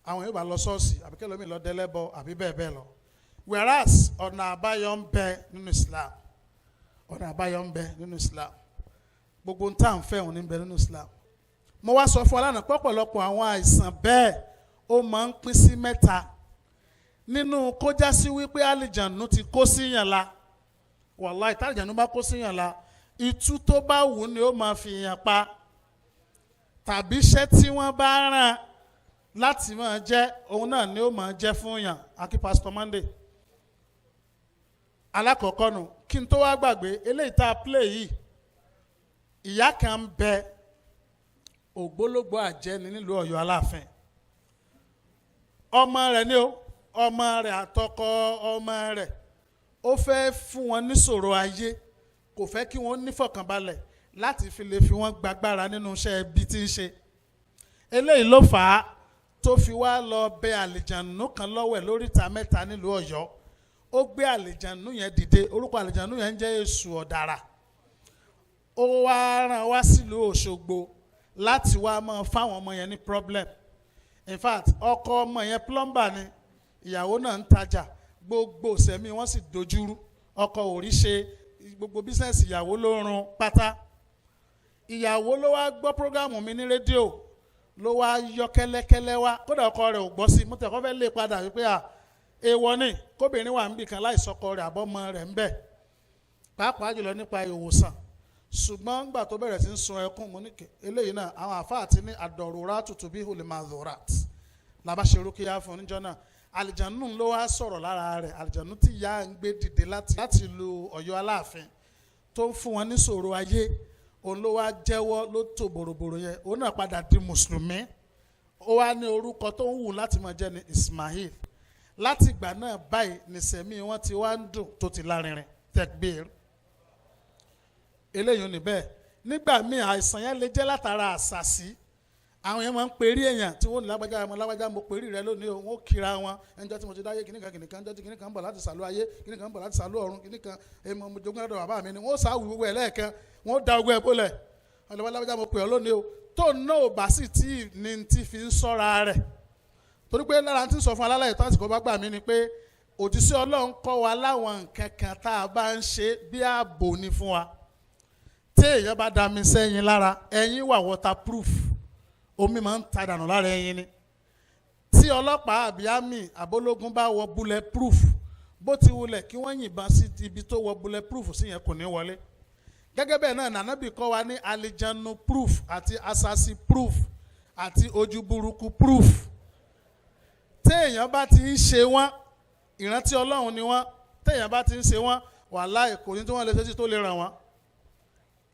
Àwọn yóò bá lọ ṣọ́ọ̀ṣì àbí kẹ́ lómi lọ dẹ́lẹ́bọ àbí bẹ́ẹ̀ bẹ́ẹ̀ lọ. Whereas ọ̀nà àbáyọ ń bẹ nínú Islam, ọ̀nà àbáyọ ń bẹ nínú Islam, gbogbo ń tà ń fẹ́ òun ní bẹ nínú Islam. Mo wá sọ fún ọ lánàá pọ̀pọ̀lọpọ̀ àwọn àìsàn bẹ́ẹ̀ ó máa ń pín sí mẹ́ta. Nínú kó já sí wípé àlìjànú ti kó síyàn la, wàláì tàlìjànú bá kó síyàn la itú tó bá wù ni ó máa fi yàn pa, tàbí iṣẹ́ tí wọ́n bá rán láti máa jẹ́ òun náà ni ó máa jẹ́ fún yàn. Akí Pastor Monday alákọ̀ọ́kọ́ nù. Kí n tó wá gbàgbé eléyìí tá a play yìí, ìyá kan ń bẹ ògbólógbò àjẹni nílùú Ọ̀yọ́ Aláàfin. Ọmọ rẹ̀ ni ó ọmọ rẹ̀ àtọkọ ọmọ rẹ̀ ó fẹ́ fún wọn níṣòro ayé, kò fẹ́ kí wọ́n nífọ̀kànbalẹ̀ láti fi lè fi wọ́n gbàgbára nínú iṣẹ́ ibi tí ń ṣe. Eléyìí ló fà á tó fi wá lọ bẹ àlìjànú kan lọ́wọ́ ẹ̀ lóríta mẹ́ta nílùú Ọ̀yọ́. Ó gbé àlìjànú yẹn dìde, orúkọ àlìjànú yẹn ń jẹ́ Èṣù Ọ̀dàrà. Ó wá rán wá sílùú Òṣogbo láti wá máa fáwọn ọmọ yẹn ní problem. In fact ọkọ ọmọ yẹn plumber ni, ìyàwó náà ń tajà, gbogbo sẹ́mi wọ́n sì dojúrú, ọkọ ò rí ṣe, gbogbo bísíǹsì ìyàwó ló run pátá. Ìyàwó ló wá gbọ́ prógámù mi ní rédíò ló wá yọ kẹ́lẹ́kẹ́lẹ́ wá, kódà ọkọ rẹ̀ ò gbọ́ sí, mo tẹ̀kọ́ fẹ́ lé padà wípé èèwọ̀ ni kóbìnrin wà níbì kan láìsọkọ rẹ̀ àbọ́mọ rẹ̀ ń bẹ, pàápàá jùlọ nípa ìwòsàn. Ṣùgbọ́n nígbà tó bẹ̀rẹ̀ sí ń sun ẹkún mo ní eléyìí náà àwọn àfáà ti ní àdọ̀rọ̀rá tutù bí hulè máa dọ̀rà làbá ṣe rúkìá fún níjọ́ náà. Àlìjànú ló wá sọ̀rọ̀ lára rẹ̀, àlìjànú tí ìyá ń gbé dìde láti lu Ọ̀yọ́ Aláàfin tó ń fún wọn níṣòro ayé, òun ló wá jẹ́wọ́ ló tò bòròbòrò yẹn, òun náà padà di mùsùlùmí. ó wá ní orúkọ tó ń wù láti máa jẹ́ ní Ismail. Láti ìgbà náà báyìí nìsẹ̀mí wọn ti wá ń dùn tó ti lárinrin Tekbir. Eléyìí ò ní bẹ́ẹ̀ nígbà míì àìsàn yẹn lè jẹ́ látara àṣàsí. Àwọn yẹn máa ń perí èèyàn tí wọ́n ní lágbájá mo perí rẹ lónìí o, wọ́n kíra wọn ẹnjọ́ tí mo ti dáyé kìnnìkan ẹnjọ́ tí kìnnìkan ń bọ̀ láti sàlú ayé kìnnìkan ń bọ̀ láti sàlú ọ̀run kìnnìkan èèmọ̀ mo jogún lọ́dọ̀ bàbá mi ni wọ́n sá wù ẹ̀ lẹ́ẹ̀kan wọ́n da ogun ẹ̀ bólẹ̀ lágbájá mo pè ọ́ lónìí o tó ná ò bá sì tí ní ti fi ń sọ́ra rẹ̀ torí pé lára tí ń sọ fún alálẹ̀ tó àsìkò bá gbà mí ni pé òjíṣẹ́ Ọlọ́run kọ́ wa láwọn nǹkan kan tá a bá ń ṣe bí ààbò ni fún wa tí èèyàn bá da mi sẹ́yìn lára ẹ̀yìn wà waterproof omi máa ń ta dànù lára ẹyin ni tí ọlọ́pàá àbí àmì àbólógún bá wọ bulletproof bó ti wulẹ̀ kí wọ́n yìnbọn sí ibi tó wọ bulletproof sí yẹn kò ní wọlé gẹ́gẹ́ bẹ́ẹ̀ náà nànábì kọ́ wa ní alijanu proof àti asasi proof àti ojú burúkú proof téèyàn bá ti ń ṣe wọ́n ìrántí Ọlọ́run ni wọ́n téèyàn bá ti ń ṣe wọ́n wàláhì kò ní tí wọ́n lè ṣe sí tó lè ràn wọ́n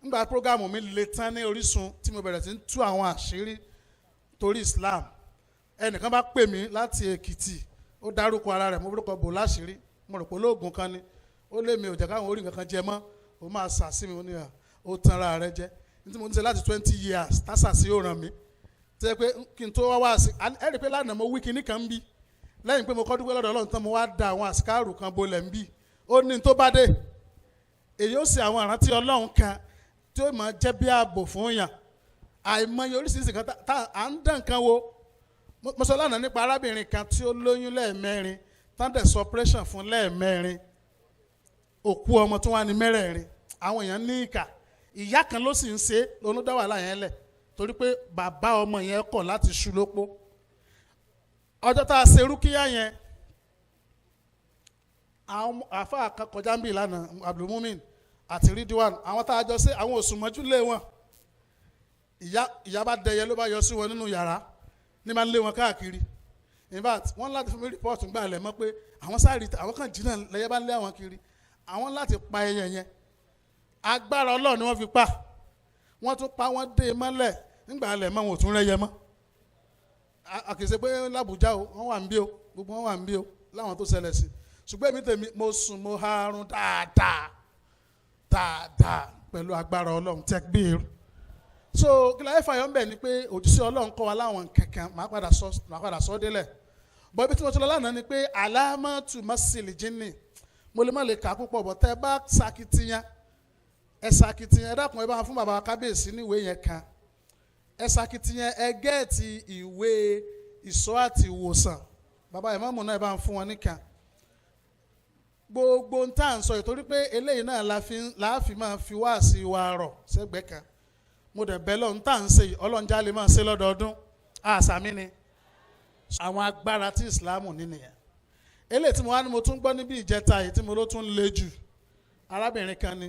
nígbà prógámù mi le tán ní Orísun tí mo bẹ̀rẹ̀ sí ń tú àwọn àṣírí torí Islam ẹnìkan bá pè mí láti Èkìtì ó dárúkọ ara rẹ̀ mo rúkọ bò láṣìírí mo rò pé olóògùn kan ni ó lé mi ò jẹ́ káwọn orí nǹkan kan jẹ mọ́ ó máa sàsí mi ó ní ó tan ara rẹ̀ jẹ ní tí mo ń ṣe láti 20 years tásàsí ó ràn mí tẹ́ pé kí n tó wá sí ẹ rí i pé lánàá mo wí kíní kan ń bí lẹ́yìn pé mo kọ́ dúpẹ́ lọ́dọ̀ Ọlọ́run tán mo wá da àwọn àsìkáàrù kan bolẹ̀ ń bí ó ní tó bá dé èyí ó sì àwọn àrántí Ọlọ́run kan tí ó máa jẹ́ bí ààbò fún yàn àìmọye oríṣiríṣi kan tá à ń dán nǹkan wo mo sọ lánàá nípa arábìnrin kan tí ó lóyún lẹ́ẹ̀mẹ́rin tán dẹ̀ sọ operation fún lẹ́ẹ̀mẹ́rin òkú ọmọ tó wà ní mẹ́rẹ̀ẹ̀rin àwọn èèyàn ní ìkà ìyá kan ló sì ń ṣe lónúdá wàhálà yẹn lẹ̀ torí pé bàbá ọmọ yẹn kọ̀ láti ṣu lópó ọjọ́ tá a ṣe rúkìá yẹn àwọn àfáà kan kọjá ń bì lánàá Abdulmumin àti Ridwan àwọn tá a jọ ṣe àwọn òṣùmọ́jú lé wọn ìyá bá dẹyẹ ló bá yọ sí wọn nínú yàrá ní máa ń lé wọn káàkiri in fact wọ́n láti fún mi rìpọ́ọ̀tù gbà lẹ̀ mọ́ pé àwọn sáré àwọn kan jìnnà lẹ́yẹ bá ń lé àwọn kiri àwọn láti pa ẹyẹ yẹn agbára Ọlọ́run ni wọ́n fi pa wọ́n tún pa wọ́n dé mọ́lẹ̀ nígbà lẹ̀ mọ́ wọn ò tún rẹ́yẹ mọ́ àkìsẹ́ pé l'Àbújá o wọ́n wà ń bí o gbogbo wọn wà ń bí o láwọn tó ṣẹlẹ̀ sí ṣùgbọ́n èmi tèmi mo sùn mo harun dáadáa pẹ̀lú agbára Ọlọ́run Tekbir so kíláyé fàyọ̀ ń bẹ̀ ni pé òjíṣẹ́ Ọlọ́run kọ́ wa láwọn kankan máa padà sọ délẹ̀ bọ́ ibi tí mo ti lọ lánàá ni pé alámọ̀tù mọ́sílì jínì mo lè má lè kà á púpọ̀ bọ̀ tẹ́ ẹ bá ṣàkitiyan ẹ dákun ẹ bá fún bàbá kábíyèsí níwèé yẹn kan ẹ ṣàkitiyan ẹ gẹ́ẹ̀tì ìwé ìṣọ́ àti ìwòsàn bàbá ìmáàmù náà ẹ bá fún wọn níkan gbogbo ń tà ń sọ ìtorí pé eléyìí náà láàfin máa fi wá sí wa rọ̀ sẹ́gbẹ̀ẹ́ kan mo dẹ̀ bẹ́ lọ́n tà ń ṣe ọlọ́njà lè máa ṣe lọ́dọọdún àṣàmì ni àwọn agbára tí ìsìláàmù ní nìyẹn eléyìí tí mo wá ní mo tún gbọ́ níbi ìjẹta yìí tí mo ló tún le jù arábìnrin kan ni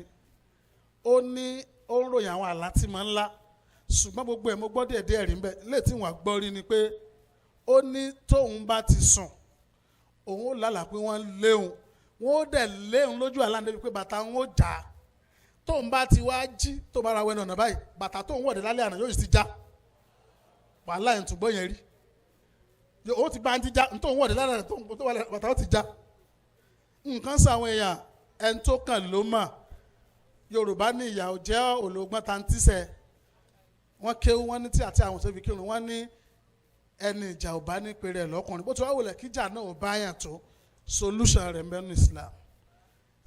ó ní ó ń ròyìn àwọn àlá tí mo ń lá ṣùgbọ́n gbogbo ẹ̀ mo gbọ́ díẹ̀ rí ń bẹ̀ eléyìí tí wọ́n gbọ́ rí ni pé ó ní tóun bá ti sùn òun ó lálàá pé wọ́n léun wọ́n ó dẹ̀ léun lójú àlá níbi pé bàtà wọn ó jà á tóun bá ti wá jí tó bá ra wẹnu ọ̀nà báyìí bàtà tóun wọ̀dé lálẹ́ àná yóò sì ti já wàhálà ẹ̀ ń túbọ̀ yẹn rí ó ti bá ń jíjá tóun wọ̀dé lálẹ́ àná tó wà bàtà ó ti já nǹkan sàwọn èèyàn ẹni tó kàn ló mà Yorùbá ní ìyà ò jẹ́ olóògbọ́n ta ń tíṣẹ́ wọ́n kéwú wọ́n ní tí àti àwọn tó fi kírun wọ́n ní ẹni ìjà ò bá ní pèrè ẹ̀ lọ́kùnrin bó ti wá wọlé kíjà náà ò bá yàn tó solution rẹ̀ ń bẹ ní Islam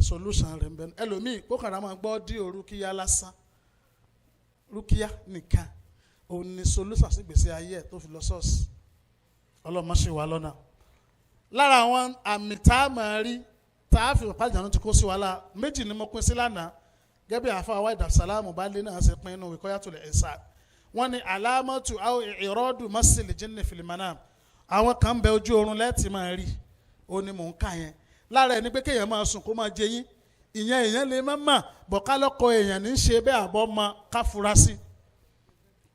solution rẹ̀ ń bẹ ẹlòmíì kókàrà máa gbọ́ dí orúkíyá lásán rúkíyá nìkan òun ni solution sí gbèsè ayé ẹ̀ tó fi lọ ṣọ́ọ̀ṣì ọlọ́mọ ṣe wà lọ́nà lára àwọn àmì tá a máa rí tá a fi pàjá náà ti kó sí wàhálà méjì ni mo pín sí lánàá gẹ́gẹ́ bí àfa àwa ìdàsálámù bá lé náà ṣe pín inú Wiqayatul Insan wọ́n ní alámọ́tù àwọn ìrọ́dù mọ́sílì jinni fil manam àwọn kan bẹ ojú oorun lẹ́ẹ̀tì máa rí ó ní mò ń kà yẹn lára ẹni pé kéèyàn máa sùn kó máa jẹ yín ìyẹn èèyàn lè má mà bọ̀ká lọ́kọ èèyàn ní í ṣe bẹ́ẹ̀ àbọ̀ mọ káfurasí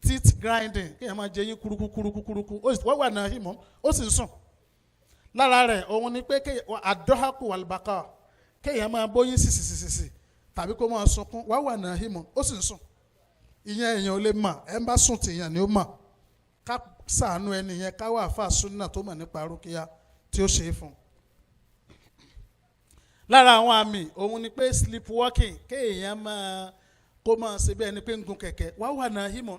teeth grinding kéèyàn máa jẹ yín kúrúkú wọ́n wà náà ìmọ̀ ó sì ń sùn lára rẹ̀ òun ni pé àdọ́hàkù wàlùbákà kéèyàn máa bóyín sísìsìsì tàbí kó máa sunkún wọ́n wà náà ìmọ̀ ó sì ń sùn ìyẹn èèyàn ò lè mà ẹ̀ ń bá sùn tèèyàn ni ó mà ṣàánú ẹni yẹn ká wá àfa súnà tó mọ̀ nípa rúkìá tí ó ṣe é fún un. lára àwọn àmì òun ni pé sleepwalking kéèyàn kó máa ṣe bí ẹni pé ń gun kẹ̀kẹ́ wá wà náà hímọ̀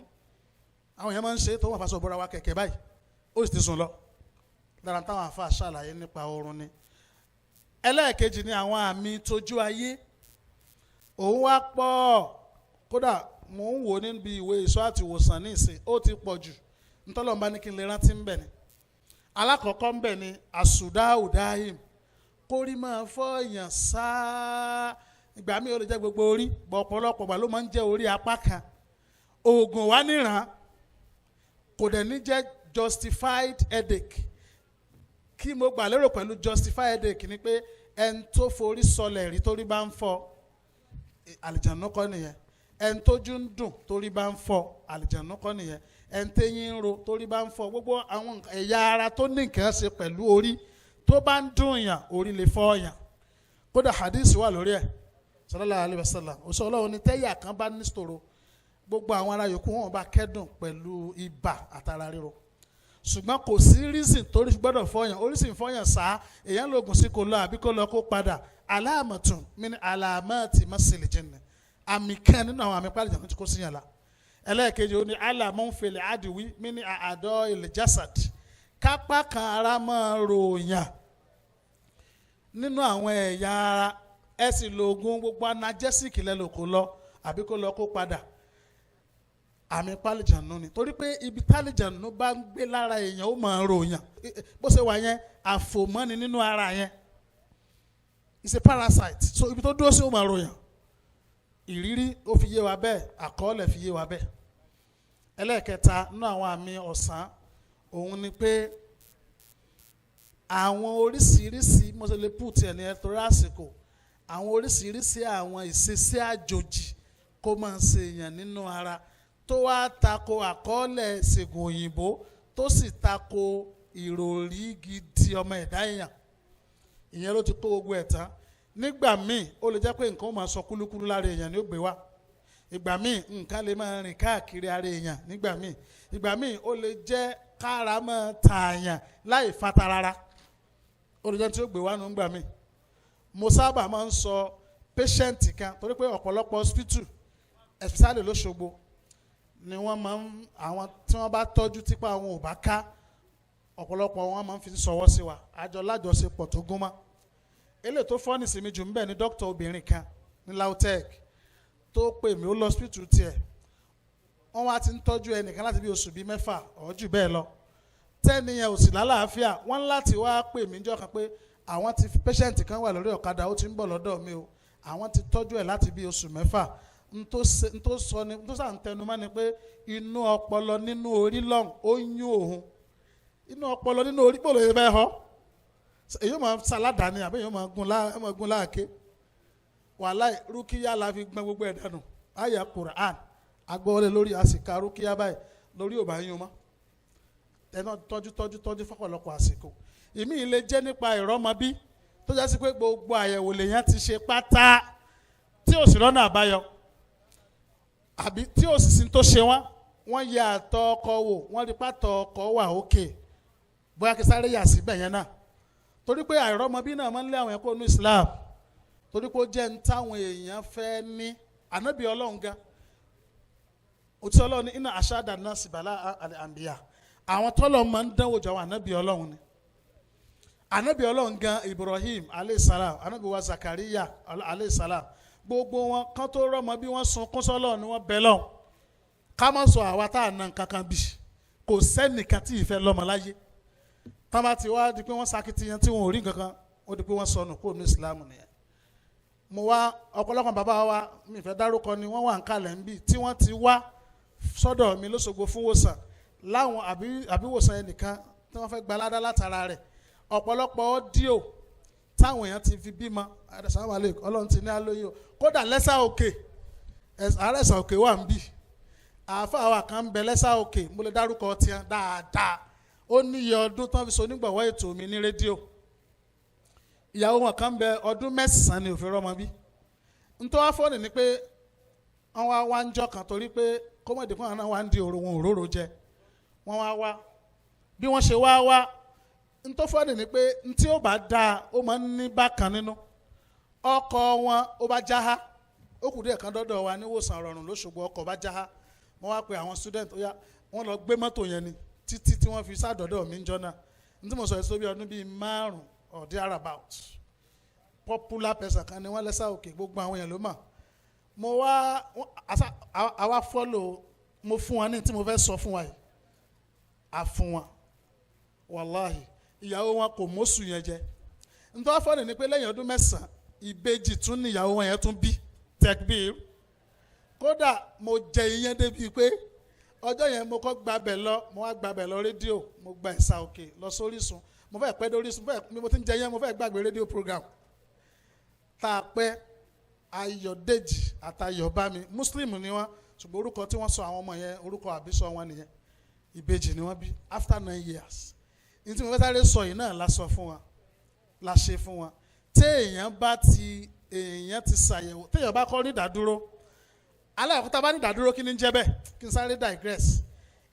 àwọn èèyàn máa ń ṣe tó wà fásọ bọ́ra wa kẹ̀kẹ́ báyìí ó sì ti sùn lọ lára táwọn àfa ṣàlàyé nípa oorun ni. ẹlẹ́ẹ̀kejì ni àwọn àmì tójú ayé òun wá pọ̀ kódà mò ń wò níbi ìwé ìṣọ́ àti ìwòsàn ní ìsìn ó ti pọ̀ jù ntọ́lọ́mbá ní kí n lè rántí ń bẹ̀ ni. alákọ̀ọ́kọ́ ń bẹ̀ ni àsùdáùdáhìm kórí máa fọ́ èèyàn sáá ìgbà mi ò lè jẹ́ gbogbo orí bọ̀ ọ̀pọ̀lọpọ̀ gbà ló máa ń jẹ́ orí apá kan oògùn wa níran kò dẹ̀ ní jẹ́ justified headache kí mo gbà lérò pẹ̀lú justified headache ni pé ẹni tó forí sọlẹ̀ rí torí bá ń fọ́ àlìjànú kọ́ nìyẹn ẹni tójú ń dùn torí bá ń fọ́ àlìjànú kọ́ nìyẹn ẹni téyín ń ro torí bá ń fọ́ gbogbo àwọn ẹ̀yà ara tó ní nǹkan ṣe pẹ̀lú orí tó bá ń dùn yàn orí lè fọ́ yàn kódà hadith wà lórí ẹ̀ sallallahu alaihi wasallam òṣèlú ọlọ́run ní tẹ́yà kan bá ní sòrò gbogbo àwọn ará yòókù wọn bá kẹ́dùn pẹ̀lú ibà àtàrà ríro ṣùgbọ́n kò sí reason torí gbọ́dọ̀ fọyàn oríṣìí fọyàn sá èèyàn lóògùn sí kò lọ àbí kò lọ kó padà aláàmọ̀tún mi ní aláàmọ̀tì mọ́sílẹ̀ jẹ́nẹ̀ àmì kan nínú àwọn àmì pálí jàǹkó tí kò sí yàn la ẹlẹ́ẹ̀kejì ó ní aláàmọ̀nfẹ̀lẹ̀ àdìwí mi ní àádọ́ ilẹ̀ jásàd kápá kan ara máa ròyàn nínú àwọn ẹ̀yà ara ẹ sì lo oògùn gbogbo analgesic lẹ́lò kó lọ àbí kó lọ kó padà àmì pálíjànú ni torí pé ibi pálíjànú bá ń gbé lára èèyàn ó máa ròyàn bó ṣe wà yẹn àfòmọ́ni nínú ara yẹn it's a parasite so ibi tó dúró sí ó máa ròyàn ìrírí ó fi yé wa bẹ́ẹ̀ àkọọ́lẹ̀ fi yé wa bẹ́ẹ̀ ẹlẹ́ẹ̀kẹta nínú àwọn àmì ọ̀sán òun ni pé àwọn oríṣiríṣi mo ṣe lè put ẹ̀ ní ẹ̀tọ́rọ́ àsìkò àwọn oríṣiríṣi àwọn ìṣesí àjòjì kó máa ń ṣe èèyàn nínú ara tó wá tako àkọọ́lẹ̀ ṣègùn òyìnbó tó sì tako ìròrí gidi ọmọ ẹ̀dá èèyàn ìyẹn ló ti kó gbogbo ẹ̀ tán nígbà míì ó lè jẹ́ pé nǹkan ó máa sọ kúlúkúlú lára èèyàn ní ó gbé wá ìgbà míì nǹkan lè máa rìn káàkiri ara èèyàn ìgbà míì ó lè jẹ́ kára máa tààyàn láì fata rárá ó lè jẹ́ tí ó gbé wá nù ńgbà míì mo sábà máa ń sọ patient kan torí pé ọ̀pọ̀lọpọ̀ hospital especially l'Óṣogbo ni wọ́n máa ń àwọn tí wọ́n bá tọ́jú tipa àwọn ò bá ká ọ̀pọ̀lọpọ̀ wọn máa ń fi sọ̀wọ́ sí wa àjọ lájọṣepọ̀ tó gún mọ́ eléyìí tó fọ́ nísìmí jù ń bẹ̀ ní dókítà obìnrin kan ní LAUTECH tó pè mí ó lọ hospital tiẹ̀ wọ́n wá ti ń tọ́jú ẹnìkan láti bí oṣù bíi 6 or jù bẹ́ẹ̀ lọ tẹ́niyẹn ò sì lálàáfíà wọ́n láti wá pè mí jọ́ kan pé àwọn ti patient kan wà lórí ọ̀kadà ó ti ń bọ̀ lọ́dọ̀ mi o àwọn ti tọ́jú ẹ̀ láti bí oṣù 6 n tó sọ ni n tó sàn tẹnumọ́ ni pé inú ọpọlọ nínú orí lọ́hùn ó yún òun inú ọpọlọ nínú orí pòlò yẹn bẹ́ẹ̀ họ èyí ó máa sàládà ni àbí èyí ó máa gun láàké wàláì rúkìá la fi gbọ́n gbogbo ẹ̀ dànù àyà Quran agbọ́wọlé lórí àsìkò rúkìá báyìí lórí ò bá yún mọ́ ẹ̀nà tọ́jú fọ́pọ̀lọpọ̀ àsìkò ìmí ilé jẹ́ nípa ìrọ́mọbí tó já sí pé gbogbo àyẹ̀wò lèèyàn ti ṣe pátá tí ò sí lọ́nà àbáyọ àbí tí ò sì sí tó ṣe wọ́n yẹ àtọ̀ ọkọ wò wọ́n rí pàtọ̀ ọkọ wà òkè bóyá kí sáré yà síbẹ̀ yẹn náà torí pé àìrọ́mọbí náà máa ń lé àwọn ẹ̀kọ́ ní Islam torí pé ó jẹ́ ní táwọn èèyàn fẹ́ ní ànábì Ọlọ́run gan òtí Ọlọ́run ní iná àṣàdà náà sì bàlá àǹbíyà àwọn tọ́lọ̀ máa ń dánwò jọ àwọn ànábì Ọlọ́run ni ànábì Ọlọ́run gan Ibrahim aleyhisalaam ànábì wa Zakariya aleyhisalaam gbogbo wọn kan tó rọ́mọ bí wọ́n sunkún sọ́lọ́ ni wọ́n bẹ̀ lọ́hùn ká má sọ àwa tá à ná kankan bì kò sẹ́nìkan tí ìfẹ́ lọ́mọ láyé tá bá ti wá di pé wọ́n sakitiyan tí wọn ò rí kankan ó di pé wọ́n sọnù kó ní Islam nìyẹn mo wá ọ̀pọ̀lọpọ̀ bàbá wa mi fẹ́ dárúkọ ni wọ́n wà ń kalẹ̀ ń bì tí wọ́n ti wá sọ́dọ̀ mi l'Óṣogbo fún wòsàn láwọn àbíwòsàn ẹnìkan tí wọ́n fẹ́ gbaládá látara rẹ̀ ọ̀pọ̀lọpọ̀ ọ́díò táwọn èèyàn ti fi bímọ àdàsánwálé Ọlọ́run ti ní alóyè kódà lẹ́sà òkè àrẹ́sà òkè wà ń bì àáfàá wa kan ń bẹ lẹ́sà òkè mo lè dárúkọ tiẹ̀ dáadáa ó ní iye ọdún tán fi so nígbàwọ́ ètò mi ní rédíò ìyàwó wọn kan ń bẹ ọdún 9 ni òfin rọmọ bí nítorí wá fọ́ọ̀nì ni pé wọ́n wá ń jọ kan torí pé kọ́mọ̀dé fún àwọn náà wá ń di òrò wọn òróró jẹ wọ́n wá bí wọ́n ṣe wá n tó fọ́ọ̀dì ni pé n tí ó bá dáa ó máa ń ní bákan nínú ọkọ̀ wọn ó bá jáhá ó kù díẹ̀ kan dọ́dọ̀ wa níwòsàn Ìrọ̀rùn l'Óṣogbo ọkọ̀ bá jáhá wọ́n wá pe àwọn student ó yá wọ́n lọ gbé mọ́tò yẹn ni títí tí wọ́n fi sádọ̀dọ̀ mi ń jọ náà n tí mo sọ yìí tó bí ọdún bíi 5 or thereabout popular person kan ni wọ́n lẹ́sà òkè gbogbo àwọn èèyàn ló mọ̀ mo wá àwa follow mo fún wọn ní tí mo fẹ́ sọ fún wa yìí àfún wọn wàláhì ìyàwó wọn kò mọ́sù yẹn jẹ nítorí fọ́ọ̀nì ni pé lẹ́yìn ọdún 9 ìbejì tún ní ìyàwó wọn yẹn tún bí tẹ̀gbìr kódà mo jẹ ìyẹn débi pé ọjọ́ yẹn mo kọ́ gbabẹ̀ lọ mo wá gbabẹ̀ lọ rédíò mo gba ẹ̀sà òkè lọ sórísun mo fẹ́ pẹ́ dórísun bí mo ti ń jẹ yẹn mo fẹ́ gbàgbé rédíò program tá a pẹ́ Ayọ̀dèjì àtayọ̀bámi Muslim ni wọ́n ṣùgbọ́n orúkọ tí wọ́n sọ àwọn ọmọ yẹn orúkọ àbísọ wọn nìyẹn ìbejì ni wọ́n bí after 9 years ní tí mo fẹ́ sáré sọ yìí náà la sọ fún wọn la ṣe fún wọn téèyàn ti ṣàyẹ̀wò téèyàn bá kọ́ ní ìdádúró aláàkútà bá ní ìdádúró kí ni ń jẹ́ bẹ́ẹ̀ kí n sáré digress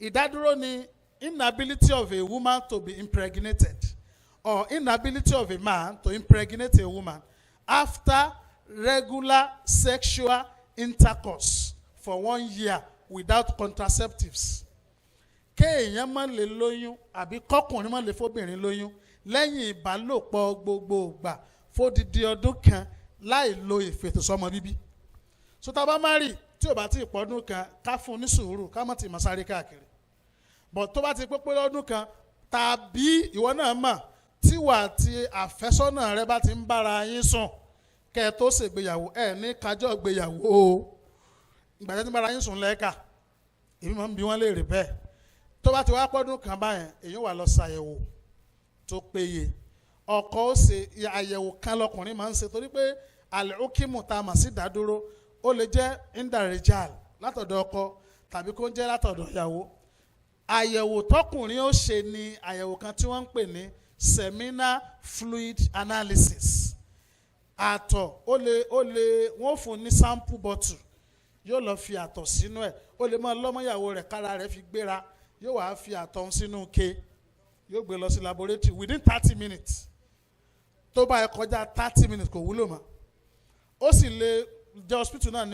ìdádúró ni inability of a woman to be impregnated or inability of a man to impregnate a woman after regular sexual intercourse for 1 year without contraceptives. Kéèyàn má lè lóyún àbí kọ́kùnrin má lè fóbìnrin lóyún lẹ́yìn ìbálòpọ̀ gbogbo ìgbà fódìdí ọdún kan láì lo ìfètòsọ́mọ bíbí. So tá a bá má rí tí ò bá ti pọ́dún kan ká fún ní sùúrù ká má ti mọ̀ sáré káàkiri. But tó bá ti pé lọ́dún kan tàbí ìwọ náà mọ̀ tíwà àti àfẹ́sọ́nà rẹ bá ti ń bára yín sùn kẹ́ ẹ tó ṣègbéyàwó ẹ ní kájọ́ gbéyàwó o ìgbà tí ń bára yín sùn lẹ́ẹ̀ka èmi máa ń bi wọ́n léèrè bẹ́ẹ̀ tó bá ti wá pọ́dún kan báyẹn èyí wà lọ ṣàyẹ̀wò tó péye ọkọ ó ṣe àyẹ̀wò kan lọkùnrin máa ń ṣe torí pé àlùkìmù tá a mà sí dádúró ó lè jẹ́ indarejal látọ̀dọ̀ ọkọ tàbí kó jẹ́ látọ̀dọ̀ ìyàwó àyẹ̀wò tọkùnrin ó ṣe ni àyẹ̀wò kan tí wọ́n ń pè ní seminal fluid analysis àtọ̀ wọ́n fún ní sample bottle yóò lọ fi àtọ̀ sínú ẹ̀ ó lè máa lọ́mọ́yàwó rẹ̀ kára rẹ̀ fi gbéra yóò wá fi àtọ̀ sínú ke yóò gbé lọ sí laboratory within 30 minutes tó bá yẹ kọjá 30 minutes kò wúlò mọ́ ó sì lè jẹ́ hospital náà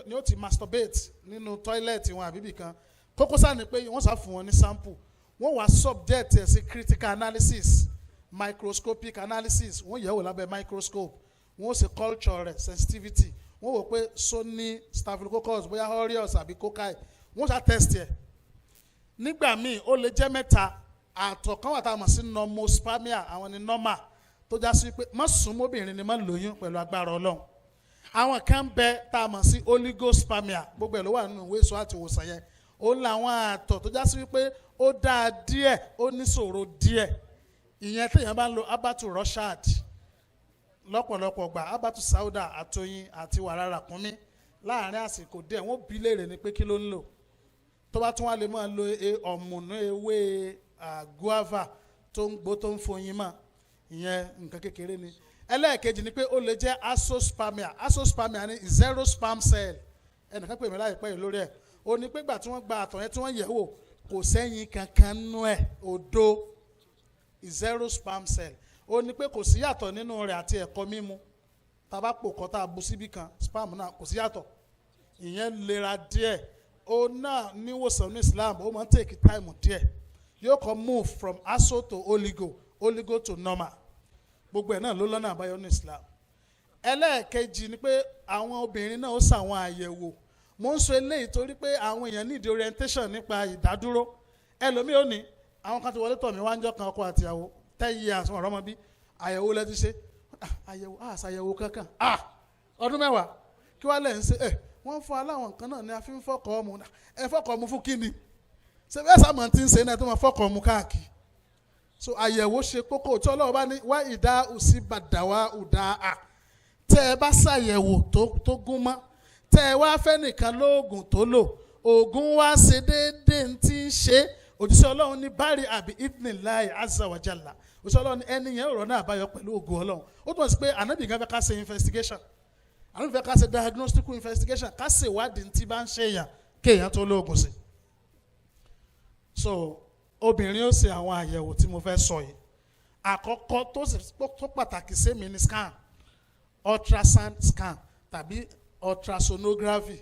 ni ó ti masturbate nínú toilet wọn àbíbì kan kókó sáà ni pé wọ́n sá fún wọn ní sample wọ́n wá subject ẹ̀ sí critical analysis microscopic analysis wọ́n yẹ̀ wò lábẹ́ microscope wọ́n sì culture rẹ̀ sensitivity wọ́n wò pé so ní staphylococcus bóyá aureus àbí cocci wọ́n ṣá test ẹ̀ nígbà míì ó lè jẹ́ mẹ́ta àtọ̀ kan wà tá a mọ̀ sí normospermia àwọn ni normal tó já sí pé má sún mọ́bìnrin ni má lóyún pẹ̀lú agbára Ọlọ́run àwọn kan bẹ tá a mọ̀ sí oligospermia gbogbo ẹ̀ ló wà nínú ìwé ìṣọ́ àti ìwòsàn yẹn ó làwọn àtọ̀ tó já sí pé ó dáa díẹ̀ ó níṣòro díẹ̀ ìyẹn téèyàn bá ń lo abatu roshad lọ́pọ̀lọpọ̀ gbà abatu sauda àtọyìn àti wàrà ràkúnmí láàrin àsìkò díẹ̀ wọ́n bi léèrè ni pé kí ló ń lò tó bá tún wá lè máa lo ọ̀mùnú ewé guava tó ń gbó tó ń foyin mọ́ ìyẹn nǹkan kékeré ni ẹlẹ́ẹ̀kejì ni pé ó lè jẹ́ azoospermia ní zero sperm cell ẹnìkan pè mí láìpẹ́ yìí lórí ẹ̀ ó ní pé gbà tí wọ́n gba àtọ̀ yẹn tí wọ́n yẹ̀ wò kò sẹ́yìn kankan nú ẹ̀ òdo zero sperm cell ó ní pé kò sí yàtọ̀ nínú rẹ̀ àti ẹ̀kọ mímu tàbá pò kọ́ tá a bu síbí kan sperm náà kò sí yàtọ̀ ìyẹn lera díẹ̀ ó náà níwòsàn ní Islam ó máa ń take time díẹ̀ yóò kọ́ move from azo to oligo to normal gbogbo ẹ̀ náà ló lọ́nà àbáyọ ní Islam ẹlẹ́ẹ̀kejì ni pé àwọn obìnrin náà ó ṣàwọn àyẹ̀wò mo ń sọ eléyìí torí pé àwọn èèyàn need orientation nípa ìdádúró ẹlòmíì ò ní àwọn kan ti wọlé tọ̀ mí wá ń jọ́ kan ọkọ àtìyàwó 10 years wọn ọ̀rọ̀ mọ́ bí àyẹ̀wò lẹ́tí ṣe àyẹ̀wò àṣàyẹ̀wò kankan ọdún 10 kí wàá lẹ̀ ń ṣe wọ́n fún aláwọn nǹkan náà ni a fi ń fọ́kọ̀ ọmọ fọ́kọ̀ ọmọ fún kíni ṣe bẹ́ẹ̀ sàmọ̀ tí ń ṣe náà tó máa fọ́kọ̀ ọmọ káàkiri so àyẹ̀wò ṣe kókó tí Ọlọ́run bá ní wá ìdá òsì bàdàwà ìdá tẹ́ ẹ bá ṣàyẹ̀wò tó gún mọ́ tẹ́ ẹ wá fẹ́ nìkan lóògùn tó lò oògùn wá ṣe déédéé ń tí ń ṣe òjíṣẹ́ Ọlọ́run ní bari àbí idnillahi azza wa jalla òjíṣẹ́ Ọlọ́run ní ẹni yẹn rọ̀ náà àbáyọ pẹ̀lú ògùn Ọlọ́run ó túmọ̀ sí pé ànábì gan fẹ́ ká ṣe investigation ànábì fẹ́ ká ṣe diagnostic investigation ká ṣe ìwádìí tí bá ń ṣe èèyàn kéèyàn tó lóògùn sí. So obìnrin ó ṣe àwọn àyẹ̀wò tí mo fẹ́ sọ yìí. Àkọ́kọ́ tó pàtàkì sí mi ní scan, ultrasound scan tàbí ultrasonography.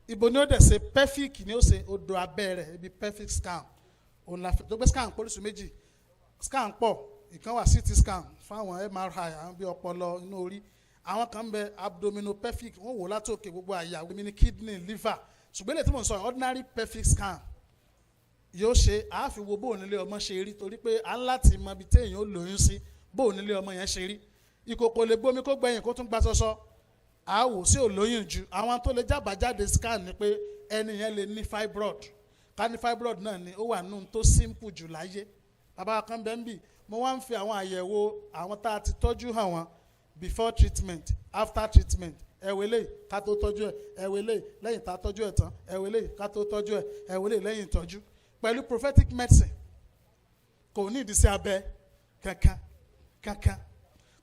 Ibo ni ó dẹ̀ ṣe pelvic ni ó ṣe odò abẹ́rẹ́ ibi pelvic scan. Òun la fi tó gbé scan polisi méjì, scan pọ̀, ìkan wà CT scan fún àwọn MRI àwọn bí ọpọlọ inú orí, àwọn kan bẹ abdominopelvic wọ́n wò látòkè gbogbo àyà omi ní kidney liver, ṣùgbọ́n èlé tí mò ń sọ ordinary pelvic scan yóò ṣe àáfi wo bóun nílé ọmọ ṣe rí, torí pé à ń láti mọ ibi téèyàn ó lóyún sí bóun nílé ọmọ yẹn ṣe rí. Ìkòkò lè gbómi kó gbẹ̀yìn kó tún gba sọ́sọ́, àwò sí ò lóyún jù. Àwọn tó lè jábàjáde scan ni pé ẹni yẹn lè ní fibroid, ká ní fibroid náà ni ó wà nù tó simple jù láyé. Bàbá kan bẹ́ẹ̀ ń bì, mo wá ń fi àwọn àyẹ̀wò àwọn tá a ti tọ́jú hàn wọ́n before treatment, after treatment, ẹ̀wẹ̀lẹ̀ ká tó tọ́jú ẹ̀, ẹ̀wẹ̀lẹ̀ lẹ́yìn tá a tọ́jú ẹ̀ tán, ẹ̀wẹ̀lẹ̀ ká tó tọ́jú ẹ̀, ẹ̀wẹ̀lẹ̀ lẹ́yìn ìtọ́jú. Pẹ̀lú prophetic medicine kò ní ìdí sí abẹ kankan.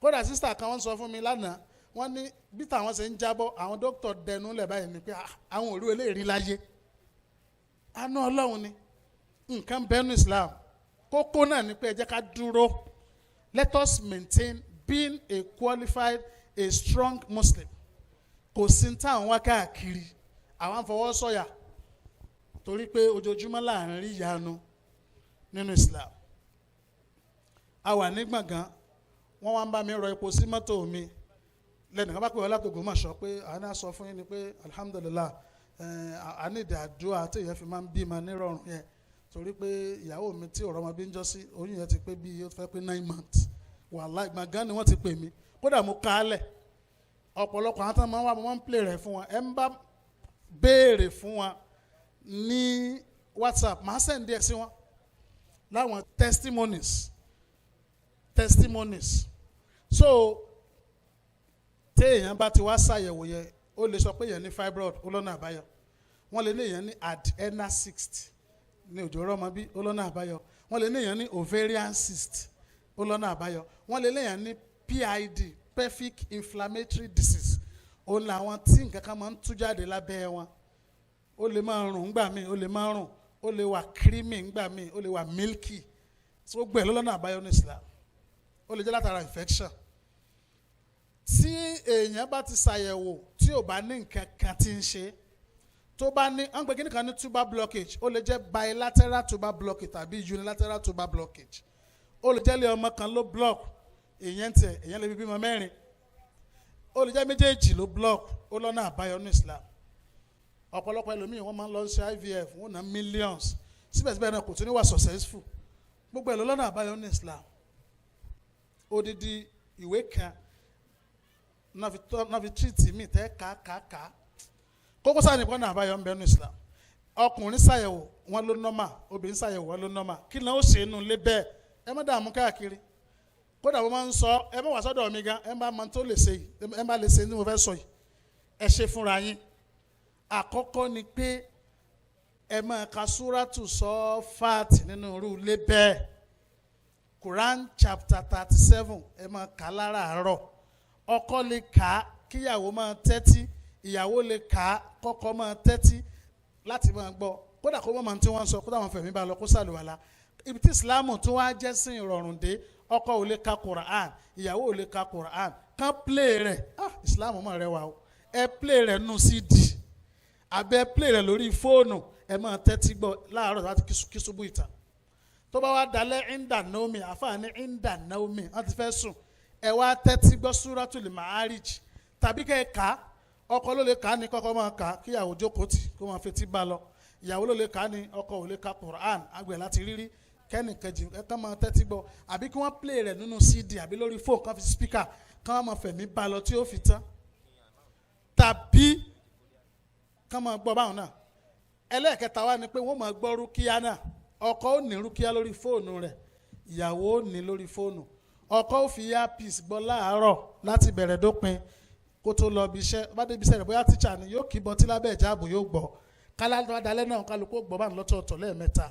Kódà sísà kan wọ́n sọ fún mi lánàá, wọ́n ní bí táwọn ṣe ń jábọ́ àwọn dókítà dẹnu lẹ̀ báyìí ni pé àwọn ò rí eléyìí láyé. Àánú Ọlọ́run ni nǹkan bẹ́nu Islam. Kókó náà ni pé ẹ jẹ́ ká dúró. Let us maintain being a qualified, a strong Muslim. Kò sí ní táwọn wá káàkiri àwọn afọwọ́ sọ̀yà torí pé ojoojúmọ́ láàrin rí ìyanu nínú Islam. A wà ní gbọ̀ngàn, wọ́n wá ń bá mi rọ epo sí mọ́tò mi. Lẹ́nìkan bá pè wọ́n látògùn mọ̀ sọ pé àná sọ fún yín ni pé alhamdulillah àníìdí àdúrà tí èèyàn fi máa ń bímọ nírọ̀rùn yẹn, torí pé ìyàwó mi tí ọ̀rọ̀ ọmọ bí ń jọ sí oyún yẹn ti pé bí ó fẹ́ pé 9 months. Wàláhì gbọ̀ngàn ni wọ́n ti pè mí, kódà mo ká lẹ̀. Ọ̀pọ̀lọpọ̀ àwọn tó máa ń wá mo máa ń play rẹ̀ fún wọn. Ẹ ń bá béèrè fún wọn ní WhatsApp máa send ẹ̀ sí wọn láwọn testimonies. So téèyàn bá ti wá ṣàyẹ̀wò yẹn ó lè sọ pé èèyàn ní fibroid ó lọ́nà àbáyọ, wọ́n lè ní èèyàn ní adrenal cyst ní òjò rọ́mọ bí ó lọ́nà àbáyọ, wọ́n lè ní èèyàn ní ovarian cyst ó lọ́nà àbáyọ, wọ́n lè ní èèyàn ní PID pelvic inflammatory disease ó làwọn tí nǹkan kan máa ń tú jáde lábẹ́ wọn. Ó lè máa rùn ńgbà míì, ó lè máa rùn, ó lè wà creamy ńgbà míì, ó lè wà milky. So gbẹ̀ lọ́nà àbáyọ ní Islam. Ó lè jẹ́ látara infection. Tí èèyàn bá ti ṣàyẹ̀wò tí ò bá ní nǹkan kan tí ń ṣe, tó bá ní wọ́n gbé kíní kan ní tuber blockage, ó lè jẹ́ bilateral tuber blockage tàbí unilateral tuber blockage. Ó lè jẹ́ lé ọmọ kan ló block, èèyàn lè bí bímọ mẹ́rin. Ó lè jẹ́ méjèèjì ló block, ó lọ́nà àbáyọ ní Islam. Ọ̀pọ̀lọpọ̀ ẹlòmíì wọ́n máa ń lọ sí IVF, wọ́n ná millions, síbẹ̀síbẹ̀ náà kò tún ní wà successful. Gbogbo ẹ̀ ló lọ́nà àbáyọ ní Islam. Odidi ìwé kan náà fi treat mi tẹ́ ká. Kókó sáà nìkan náà àbáyọ ń bẹ ní Islam. Ọkùnrin ṣàyẹ̀wò wọn ló normal, obìnrin ṣàyẹ̀wò wọn ló normal. Kí ni ó ṣe inú ilé bẹ́ẹ̀? Ẹ má dààmú káàkiri. Kódà mo máa ń sọ ẹ má wá sọ́dọ̀ mi gan, ẹ má mọ tó lè ṣe yìí, ẹ má lè ṣe ní mo fẹ́ sọ yìí. Ẹ ṣe fúnra yín. Àkọ́kọ́ ni pé ẹ máa ka súrátù Sọ́fàtì nínú irú ilé bẹ́ẹ̀. Quran chapter 37 ẹ máa kà láràárọ̀. Ọkọ lè kà á kíyàwó máa tẹ́tí, ìyàwó lè kà á kọ́kọ́ máa tẹ́tí láti máa gbọ́. Kódà kó mọ̀ tí wọ́n sọ kó táwọn fẹ̀mí bá lọ kó sàlùwàlá. Ibi tí Islam tún wá jẹ́ sí ìrọ̀rùn dé, ọkọ ò lè ka Quran, ìyàwó ò lè ka Quran, kán play rẹ̀. Islam mọ̀ rẹwà o. Ẹ play rẹ̀ nù CD. Abẹ́ play rẹ̀ lórí fóònù, ẹ máa tẹ́tí gbọ́ láàárọ̀ láti kí ṣubú ìta. Tó bá wá dalẹ̀ inda naomi, àfààní inda naomi, wọ́n ti fẹ́ sùn. Ẹ wá tẹ́tí gbọ́ Suratul Ma'arij tàbí kẹ́ ẹ kà á. Ọkọ ló lè kà á ní kọ́kọ́ máa kà á, kíyàwó jókòó tì kó máa fetí bá lọ. Ìyàwó ló lè kà á ní ọkọ ò lè ka Quran, àgbẹ̀ láti rírí kẹ́nìkejì ẹ kàn máa tẹ́tí gbọ́. Àbí kí wọ́n play rẹ̀ nínú CD àbí lórí fóònù kan fi speaker kàn máa fẹ̀mí bá lọ tí ó fi tán. Tàbí kàn máa gbọ́ báwọn náà. Ẹlẹ́ẹ̀kẹta wá ni pé wọ́n máa gbọ́ rúkíá náà. Ọkọ ó ní rúkíá lórí fóònù rẹ̀, ìyàwó ó ní lórí fóònù. Ọkọ ó fi earpiece gbọ́ láàárọ̀ láti bẹ̀rẹ̀ dópin kó tó lọ bí iṣẹ́. Bá dé ibi iṣẹ́ rẹ̀ bóyá tíṣà ni yóò kí bọtí lábẹ́ ìjáàbò yóò gbọ́. Káládálẹ́ náà kálukú gbọ́ bá ń lọ́tọ̀ọ̀tọ̀ lẹ́ẹ̀mẹ́ta.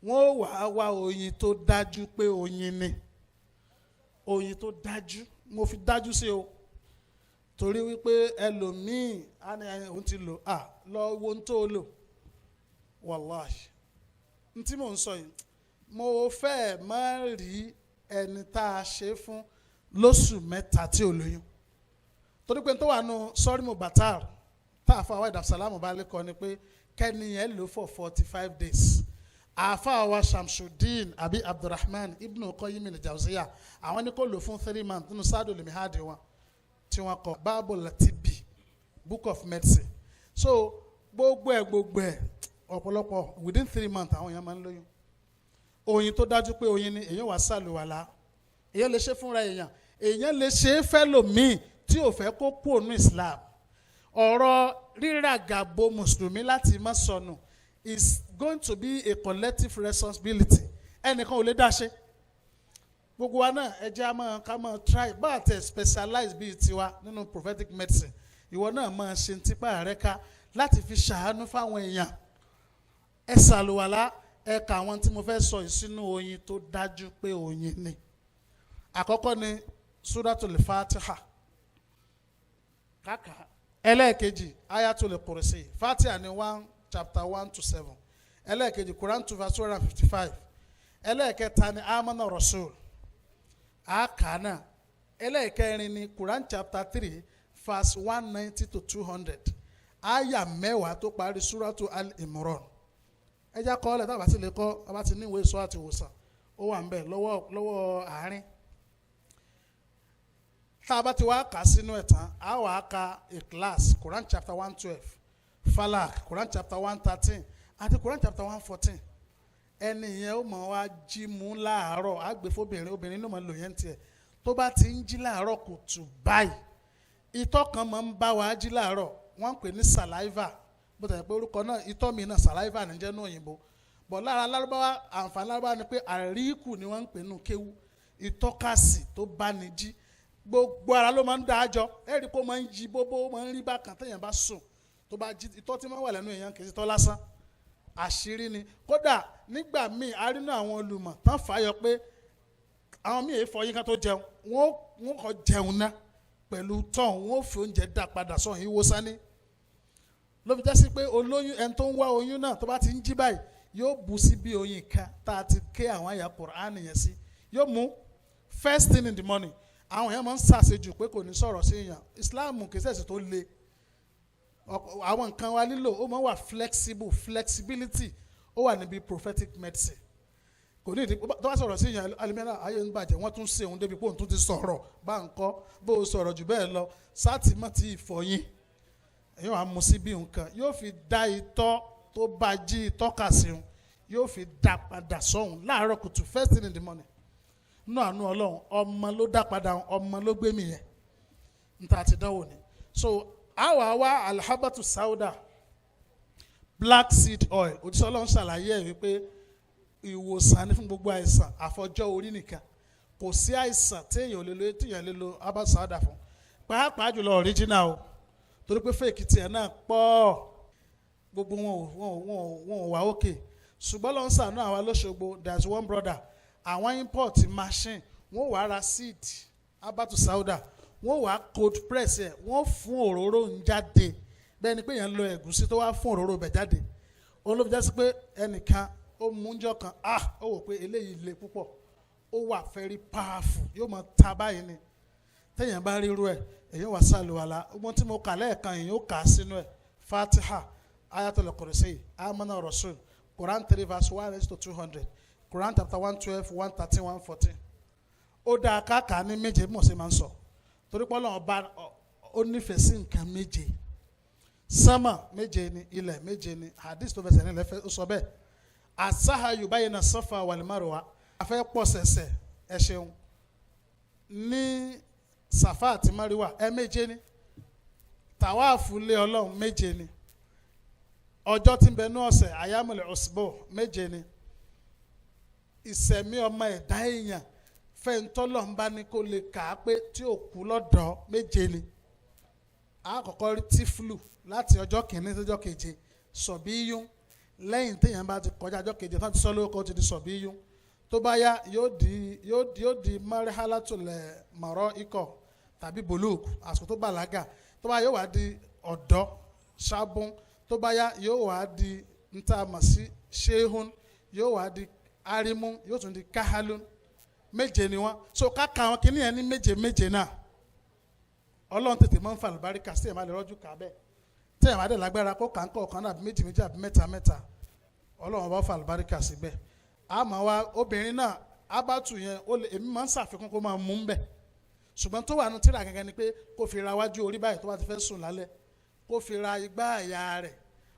Wọ́n wá oyin tó dájú pé oyin ni. Oyin tó dájú, mo fi dájú sí o. Torí wípé ẹlòmíì á ní òun ti lò lọ wo ohun tó lò. Wàláhì n tí mò ń sọ yìí mo fẹ́ má rí ẹni tá a ṣe fún lóṣù mẹ́ta tí ò lóyún torí pé tó wà nù sọ́rí mo bàtà tá a fa àwọn ìdàpsálàmù bá lè kọ́ ni pé kẹ́ni yẹn lò for 45 days àáfà wa Shamsuddin àbí Abdulrahman ibn Qayyim al-Jawziyya àwọn ní kò lò fún 3 months nínú Sadul Mihadi wọn tí wọ́n kọ Babul Tibbi book of medicine so gbogbo ẹ̀ ọ̀pọ̀lọpọ̀ within 3 months àwọn èèyàn máa ń lóyún oyin tó dájú pé oyin ni èèyàn wà sàlùwàlá èèyàn lè ṣe fúnra èèyàn lè ṣe é fẹ́ lòmíì tí ò fẹ́ kó kú ònú Islam ọ̀rọ̀ ríràgàbo mùsùlùmí láti má sọnù is going to be a collective responsibility ẹnìkan ò lè dá ṣe gbogbo wa náà ẹ jẹ́ ká máa try bá àtẹ specialize bíi tiwa nínú prophetic medicine ìwọ náà máa ṣe tipa rẹ ká láti fi ṣàánú fáwọn èèyàn ẹ ṣàlùwàlá ẹ kà àwọn tí mo fẹ́ sọ ìsínú oyin tó dájú pé oyin ni àkọ́kọ́ ni Suratul Fatiha kàkà ẹlẹ́ẹ̀kejì Ayatul Kursi Fatiha ni 1 chapter 1 to 7 ẹlẹ́ẹ̀kejì Quran 2 verse 255 ẹlẹ́ẹ̀kẹta ni Amana Rasul àkànà ẹlẹ́ẹ̀kẹrin ni Quran chapter 3 verse 190 to 200 àyà mẹ́wàá tó parí Suratu Al-Imran ẹjá kọ́ ọ́lẹ̀ tábà tí lè kọ́ abá ti ní ìwé ìṣọ́ àti ìwòsàn ó wà ń bẹ̀ lọ́wọ́ àárín tá a bá ti wá kà sínú ẹ̀ tán a wà á ka Ikhlas Quran chapter 112 Falak Quran chapter 113 àti Quran chapter 114 ẹni yẹn ó mọ̀ wá jí mú láàárọ̀ àgbẹ̀fọ́bìnrin obìnrin ló mọ̀ lò yẹn tiẹ̀ tó bá ti ń jí láàárọ̀ kò tù báyìí ìtọ́ kan máa ń bá wa jí láàárọ̀ wọ́n ń pè ní saliva bó tẹ̀lé pé orúkọ náà ìtọ́ mi náà saliva ní jẹ́ ní òyìnbó bọ̀ lára lárúbáwá àǹfààní lárúbáwá ni pé àríkù ni wọ́n ń pè nù kéwú ìtọ́kasì tó bá ní jí gbogbo ara ló máa ń dá àjọ ẹ̀rí kó máa ń yí bóbó máa ń rí bákan téèyàn bá sùn tó bá jí ìtọ́ tí máa wà lẹ́nu èèyàn kì í tọ́ lásán àṣírí ni kódà nígbà míì a rí náà àwọn olùmọ̀ tán fàáyọ pé àwọn míì èèfọ̀ yín ká tó jẹun wọ́n kọ́ jẹun náà pẹ̀lú tán wọ́n fi oúnjẹ dá padà sọ̀hún ìwòsàn ní ló fi jásí pé olóyún ẹni tó ń wá oyún náà tó bá ti ń jí báyìí yóò bù sí bí oyin kan tá a ti ké àwọn àyà Kùránì yẹn sí yóò mú first thing in the morning àwọn èèyàn máa ń ṣàṣejù pé kò ní sọ̀rọ̀ sí èèyàn Islam kì í ṣẹ̀ṣẹ̀ tó le àwọn nǹkan wa lílò ó máa wà flexibility ó wà níbi prophetic medicine kò ní ìdí tó bá sọ̀rọ̀ sí èèyàn alimẹ́nà ayé ń bàjẹ́ wọ́n tún ṣe òun débi pé òun tún ti sọ̀rọ̀ bá ń kọ́ bó o sọ̀rọ̀ jù bẹ́ẹ̀ lọ sátìmọ́ ti ìfọyín èèyàn á mú sí bí nǹkan yóò fi dá itọ́ tó bá jí tọ́ka sí òun yóò fi dá padà sọ́hun láàárọ̀ kùtù first thing in the morning nínú àánú Ọlọ́run ọmọ ló dá padà ọmọ ló gbé mi yẹn níta àti dánwò ni so àwa alhabatu sauda black seed oil òjíṣẹ́ Ọlọ́run ṣàlàyé ẹ̀ wípé ìwòsàn ní fún gbogbo àìsàn àfọjọ́ orí nìkan kò sí àìsàn téèyàn lè lo herbal sauda fún pàápàá jùlọ original o torí pé fake tiẹ̀ náà pọ̀ gbogbo wọn ò wá òkè ṣùgbọ́n lọ́n sànú àwa lọ́ṣogbo there is one brother àwọn import machine wọ́n wàá ra seed herbal sauda wọ́n wàá cold press ẹ̀ wọ́n fún òróró ń jáde bẹ́ẹ̀ ni pé èèyàn lo ẹ̀gúsí tó wá fún òróró bẹ̀ jáde òun ló fi jásí pé ẹnìkan ó múnjọ́ kan ó wò pé eléyìí le púpọ̀ ó wà very powerful yóò mọ ta báyìí ni téèyàn bá ríru ẹ̀ èyí wà sàlùwàlà ọgbọ́n tí mo kà lẹ́ẹ̀kan èyí ó kà á sínú ẹ̀ Fatiha Ayatul Kursi Amana Rasul Quran 3 verse 1 to 200 Quran chapter 112 113 114 ó dáa káàkà ní méje bí mo ṣe máa ń sọ torí pé Ọlọ́run bá ó nífẹ̀ẹ́ sí nǹkan méje sámà méje ni ilẹ̀ méje ni hadith tó fẹsẹ̀ nílẹ̀ ó sọ bẹ́ẹ̀ asahayu bayna Safa wal Marwa afẹ́ pọ̀ sẹ̀sẹ̀ ẹ ṣeun ní Safa àti Marwa ẹ méje ni tàwáàfù lé Ọlọ́run méje ni ọjọ́ tí ń bẹ ní ọ̀sẹ̀ ayamul usbu méje ni ìsẹ̀mí ọmọ ẹ̀dá èèyàn fẹ́ntọ́lọ̀ ń bá ní kó lè kà á pé tí ò kú lọ́dọ̀ méje ni àkọ́kọ́ rí tíflù láti ọjọ́ kìíní sí ọjọ́ keje sọ̀bíyún lẹ́yìn téèyàn bá ti kọjá ọjọ́ keje tán ti sọ lóko ti di sọ̀bíyún tó bá yá yóò di marhalatul mara'iqa tàbí buluk àsìkò tó bàlágà tó bá yóò wá di ọ̀dọ́ ṣábùn tó bá yá yóò wá di ntàmà sí ṣéhùn yóò wá di arimu yóò tún di kahalun méje ni wọ́n so káka wọn kìíní yẹn ní méje méje náà ọlọ́run tètè máa ń fa àlùbáríkà sí ẹ̀ máa lè rọ́jú kà bẹ́ẹ̀ tí ẹ̀ máa dẹ̀ lágbára kó kà ń kọ̀ ọ̀kan náà àbí méjì méjì àbí mẹ́ta mẹ́ta ọlọ́run bá fa àlùbáríkà sí bẹ́ẹ̀ àmọ́ wa obìnrin náà abatu yẹn èmi máa ń ṣàfikún kó máa mú bẹ́ẹ̀ ṣùgbọ́n tó wà nù tíra gẹ́gẹ́ ni pé kó fi ra wájú orí báyìí tó bá ti fẹ́ sùn lálẹ́ kó fi ra igbá àyà rẹ̀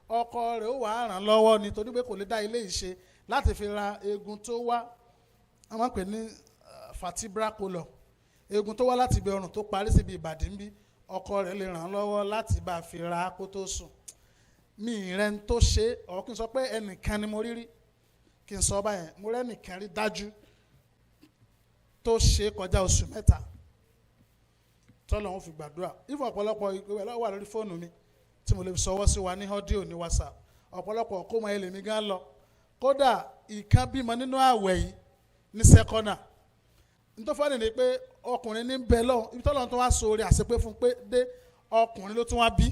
ọkọ rẹ̀ ó wà á ràn lọ́wọ́ ni torí pé kò lè dá ilé ìṣe láti fi ra eegun tó wá wọ́n máa ń pè ní fatibra color eegun tó wá láti ibi ọrùn tó parí síbi ìbàdí ń bí ọkọ rẹ̀ lè ràn lọ́wọ́ láti bá a fi ra kó tó sùn mi rẹ̀ ń tó ṣe ọ̀ kí n sọ pé ẹnìkan ni mo rí rí kí n sọ báyẹn mo rẹ́ nìkan rí dájú tó ṣe kọjá oṣù mẹ́ta tọ́lọ̀ wọn fi gbàdúrà ìfọ̀ ọ̀pọ̀lọpọ̀ ìgbéwà wà lórí fóònù mi tí mo lè sọwọ́ sí wa ní ọ́díò ní WhatsApp ọ̀pọ̀lọpọ̀ kó mọ ẹlẹ́mí gan lọ kódà ìkan bímọ nínú àwẹ̀ yìí ní sẹ́kọ́nà nítòfọ́nì ni pé ọkùnrin ní bẹ́ẹ̀ lọ́wọ́ ibi tọ́lọ̀ tó wá sóore àṣepé fún pé dé ọkùnrin ló tún wá bí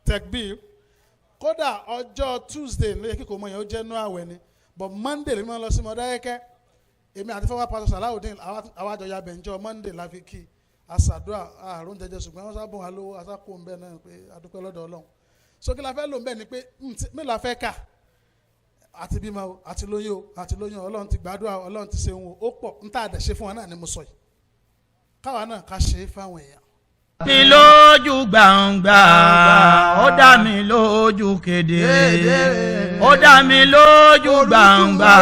tẹ̀gbí kódà ọjọ́ Tuesday ló yẹ kí kò mọ yẹn ó jẹ́ nú àwẹ̀ ni but Monday lè mọ́ lọ sí Mọdákẹ́kẹ́ èmi àti fọwọ́ pásọ Sàláùdín àwọn àjọyọ̀ abẹ́njọ́ Monday la fi kí àṣàdúrà àrùn jẹjẹ ṣùgbọ́n wọ́n sábà wọn lówó àṣàkó ń bẹ́ẹ̀ náà pé adúpẹ́ lọ́dọ̀ Ọlọ́run so kí la fẹ́ lò ń bẹ́ẹ̀ ni pé mí la fẹ́ kà àti bímọ o àti lóyún o àti lóyún Ọlọ́run ti gbàdúrà Ọlọ́run ti ṣe òun ó pọ̀ ń tà dẹ̀ ṣe fún wọn náà ni mo sọ yìí káwa náà ká ṣe é fáwọn èèyàn. mi lójú gbangba ó dá mi lójú kedere ó dá mi lójú gbangba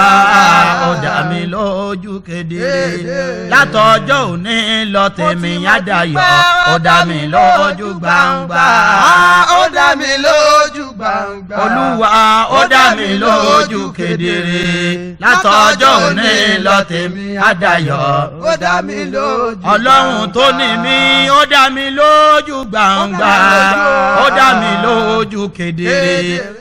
ó dá mi lójú kedere látọjọ́ òní lọ tèmi àdáyọ̀ ó dá mi lójú gbangba ó dá mi lójú gbangba Olúwa ó dá mi lójú kedere látọjọ́ òní lọ tèmi àdáyọ̀ ó dá mi lójú Ọlọ́run tó ní mi ó dá mi lójú gbangba ó dá mi lójú kedere